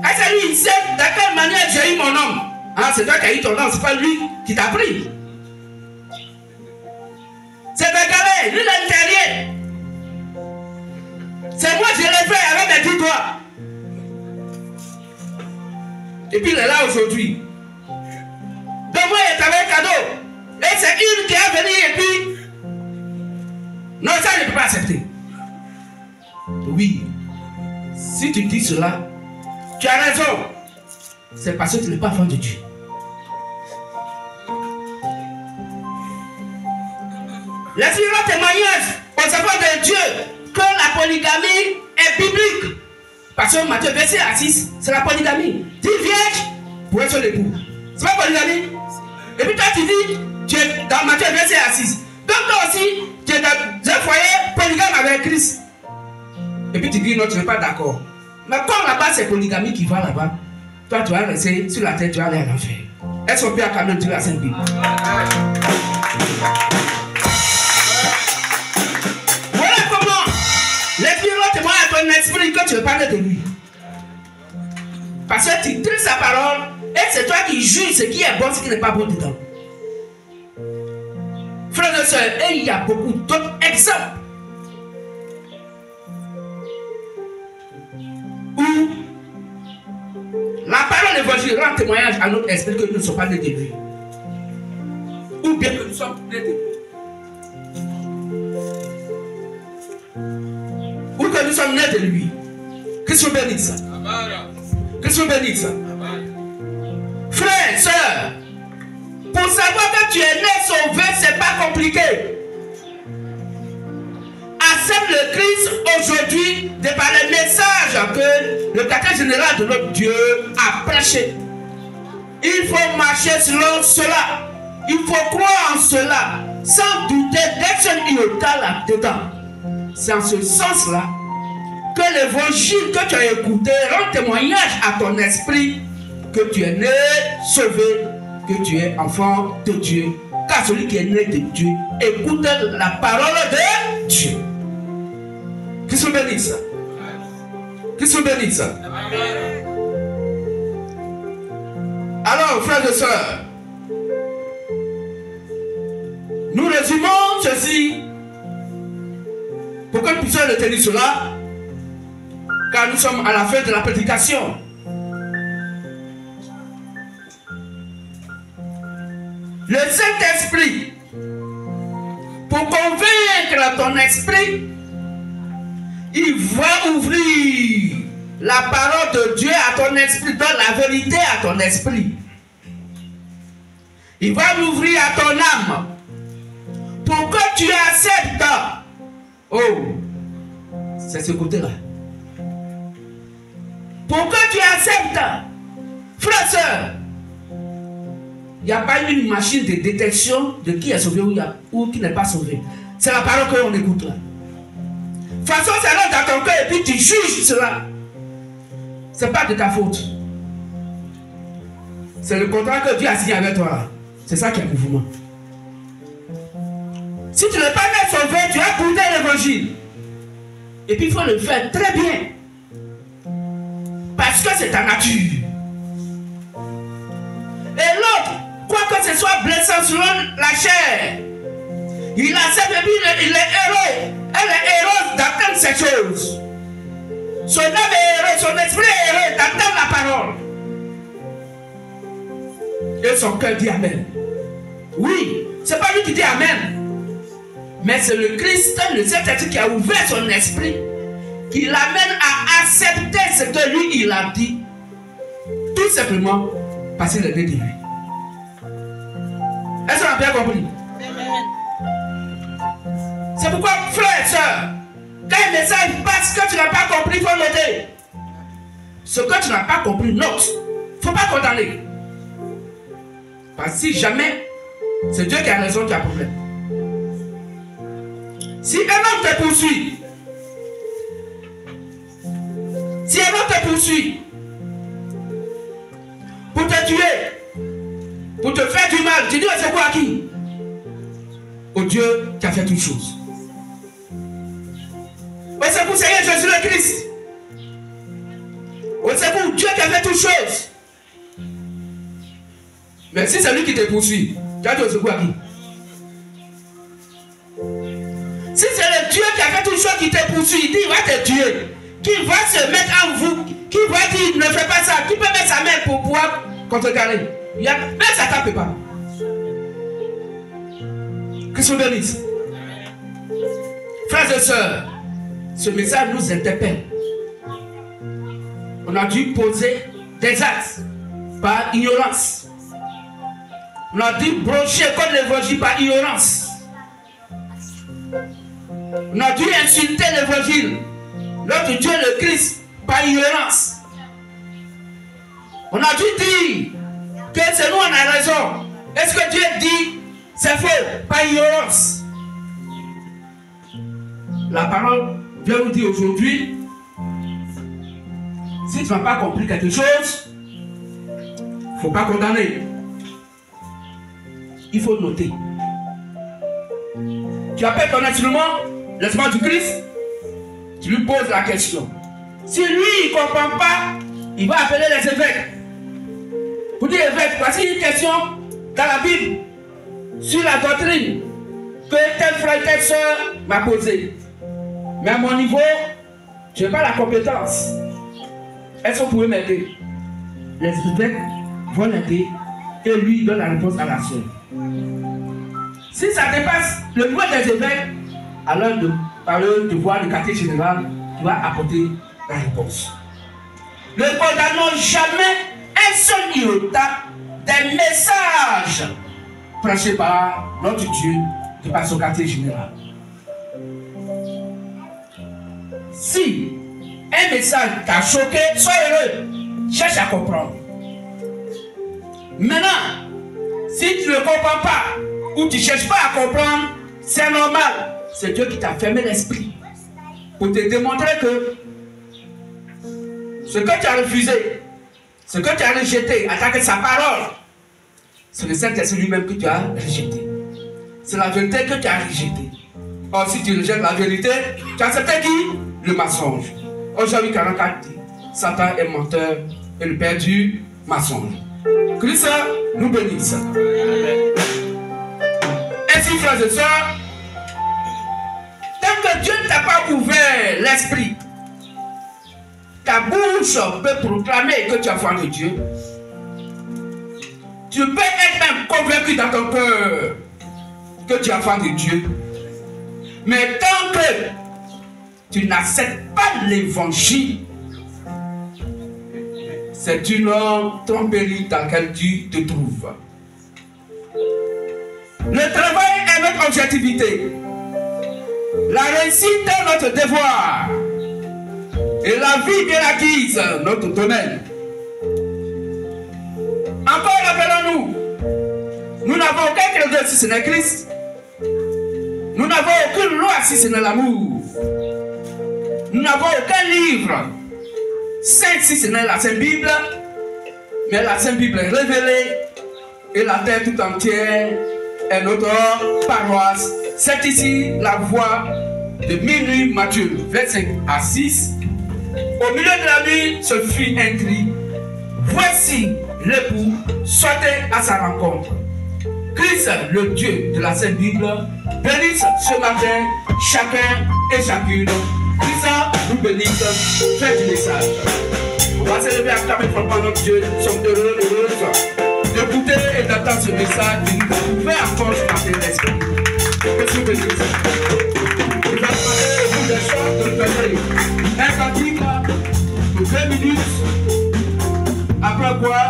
Est-ce que lui, il sait de quelle manière j'ai eu mon homme? Ah, c'est toi qui as eu ton homme, c'est pas lui qui t'a pris. C'est Bégalé, lui l'intérieur. C'est moi je l'ai fait avec mes 10 doigts. Et puis il est là aujourd'hui. Donc moi il est avec un cadeau. Et c'est une qui est venue et puis. Non, ça je ne peux pas accepter. Oui. Si tu dis cela, tu as raison. C'est parce que tu n'es pas enfant de Dieu. Les suivants témoignages aux enfants de Dieu que la polygamie est biblique. Parce que Matthieu verset à 6, c'est la polygamie. 10 vierges pour être l'époux. C'est pas polygamie. Et puis toi tu dis, tu es dans Matthieu verset à 6. Donc toi aussi, tu es dans un foyer polygame avec Christ. Et puis tu dis, non, tu n'es pas d'accord. Mais comme là-bas c'est polygamie qui va là-bas, toi tu vas rester sur la terre, tu vas aller à l'enfer. Est-ce qu'on peut acclamer Dieu la Sainte Bible? Voilà comment l'Esprit témoigne à ton esprit que tu veux parler de lui. Parce que tu tries sa parole et c'est toi qui juges ce qui est bon, ce qui n'est pas bon dedans. Frères et sœurs, et il y a beaucoup d'autres exemples où la parole de l'évangile rend témoignage à notre esprit que nous ne sommes pas nés de lui. Ou bien que nous sommes nés de lui. Ou que nous sommes nés de lui. Que Dieu bénisse. Que Dieu bénisse. Frères, sœurs, pour savoir que tu es né sauvé, c'est pas compliqué. Accepte le Christ aujourd'hui de par les messages que le quartier général de notre Dieu a prêché. Il faut marcher selon cela. Il faut croire en cela sans douter d'un iota là-dedans. C'est en ce sens-là que l'évangile que tu as écouté rend témoignage à ton esprit que tu es né sauvé, que tu es enfant de Dieu. Car celui qui est né de Dieu écoute la parole de Dieu. Qui se bénisse. Qui se bénisse. Alors, frères et sœurs, nous résumons ceci pour que nous puissions retenir cela, car nous sommes à la fin de la prédication. Le Saint-Esprit, pour convaincre ton esprit, il va ouvrir la parole de Dieu à ton esprit, donne la vérité à ton esprit. Il va l'ouvrir à ton âme pour que tu acceptes. Oh, c'est ce côté-là. Pour que tu acceptes, frère, soeur, il n'y a pas une machine de détection de qui est sauvé ou qui n'est pas sauvé. C'est la parole qu'on écoute là. De toute façon, c'est là dans ton cœur et puis tu juges cela. Ce n'est pas de ta faute. C'est le contrat que Dieu a signé avec toi. C'est ça qui est le mouvement. Si tu n'es pas né sauvé, tu as goûté l'évangile. Et puis il faut le faire très bien. Parce que c'est ta nature. Et l'autre, quoi que ce soit blessant selon la chair, il accepte et puis il est heureux. Elle est heureuse d'atteindre ces choses. Son âme est heureuse, son esprit est heureux d'atteindre la parole. Et son cœur dit Amen. Oui, c'est pas lui qui dit Amen. Mais c'est le Christ, le Saint-Esprit qui a ouvert son esprit, qui l'amène à accepter ce que lui il a dit. Tout simplement parce qu'il est né de lui. Est-ce qu'on a bien compris? C'est pourquoi, frère et soeur, quand un message passe que tu n'as pas compris, il faut noter. Ce que tu n'as pas compris, note. Il ne faut pas condamner. Parce que si jamais c'est Dieu qui a raison, tu as problème. Si un homme te poursuit, si un homme te poursuit pour te tuer, pour te faire du mal, tu dis c'est quoi à qui? Au Dieu qui a fait toutes choses. Mais c'est pour Seigneur Jésus le Christ. C'est pour Dieu qui a fait toutes choses. Mais si c'est lui qui te poursuit, tu as dit c'est quoi à qui? Si c'est le Dieu qui a fait toutes choses qui te poursuit, il dit il va te tuer, qui va se mettre en vous, qui va dire ne fais pas ça, qui peut mettre sa main pour pouvoir contrecarrer. Même Satan ne peut pas. Que se bénisse. Frères et sœurs, ce message nous interpelle. On a dû poser des actes par ignorance. On a dû brocher contre l'évangile par ignorance. On a dû insulter l'évangile, notre Dieu le Christ, par ignorance. On a dû dire que c'est nous on a raison. Est-ce que Dieu dit c'est faux, par ignorance? La parole vient nous dire aujourd'hui, si tu n'as pas compris quelque chose, il ne faut pas condamner. Il faut noter. Tu appelles ton instrument, l'instrument du Christ, tu lui poses la question. Si lui, il ne comprend pas, il va appeler les évêques. Pour dire évêque, voici une question dans la Bible sur la doctrine que tel frère, telle soeur m'a posée. Mais à mon niveau, je n'ai pas la compétence. Est-ce que vous pouvez m'aider? Les évêques vont l'aider et lui donne la réponse à la soeur. Si ça dépasse le niveau des évêques, alors par le devoir du quartier général, tu vas apporter la réponse. Ne condamnons jamais un seul iota des messages prêchés par notre Dieu de par son quartier général. Si un message t'a choqué, sois heureux, cherche à comprendre. Maintenant, si tu ne comprends pas ou tu ne cherches pas à comprendre, c'est normal. C'est Dieu qui t'a fermé l'esprit pour te démontrer que ce que tu as refusé, ce que tu as rejeté, en tant que sa parole, c'est le Saint-Esprit lui-même que tu as rejeté. C'est la vérité que tu as rejetée. Or, si tu rejettes la vérité, tu as accepté qui? Le mensonge. Aujourd'hui, 44 dit, Satan est menteur et le père du mensonge. Christ nous bénisse. Ainsi, frères et sœurs, tant que Dieu ne t'a pas ouvert l'esprit, ta bouche peut proclamer que tu as foi de Dieu. Tu peux être même convaincu dans ton cœur que tu as foi de Dieu. Mais tant que tu n'acceptes pas l'évangile, c'est une tromperie dans laquelle tu te trouves. Le travail est notre objectivité. La réussite est notre devoir. Et la vie bien acquise, notre domaine. Encore rappelons-nous, nous n'avons aucun credo si ce n'est Christ. Nous n'avons aucune loi si ce n'est l'amour. Nous n'avons aucun livre saint si ce n'est la Sainte Bible. Mais la Sainte Bible est révélée et la terre tout entière est notre paroisse. C'est ici la voix de minuit Matthieu 25 à 6. Au milieu de la nuit se fit un cri. Voici l'époux, sortez à sa rencontre. Christ, le Dieu de la Sainte Bible, bénisse ce matin chacun et chacune. Christ nous bénisse. Faites du message. On va se lever à acclamer fortement notre Dieu. Nous sommes heureux d'écouter et d'entendre ce message qui nous ouvert encore ce matin l'esprit. Que Dieu bénisse. Nous allons demander au bout des choses de faire un cantique de 2 minutes. Après quoi,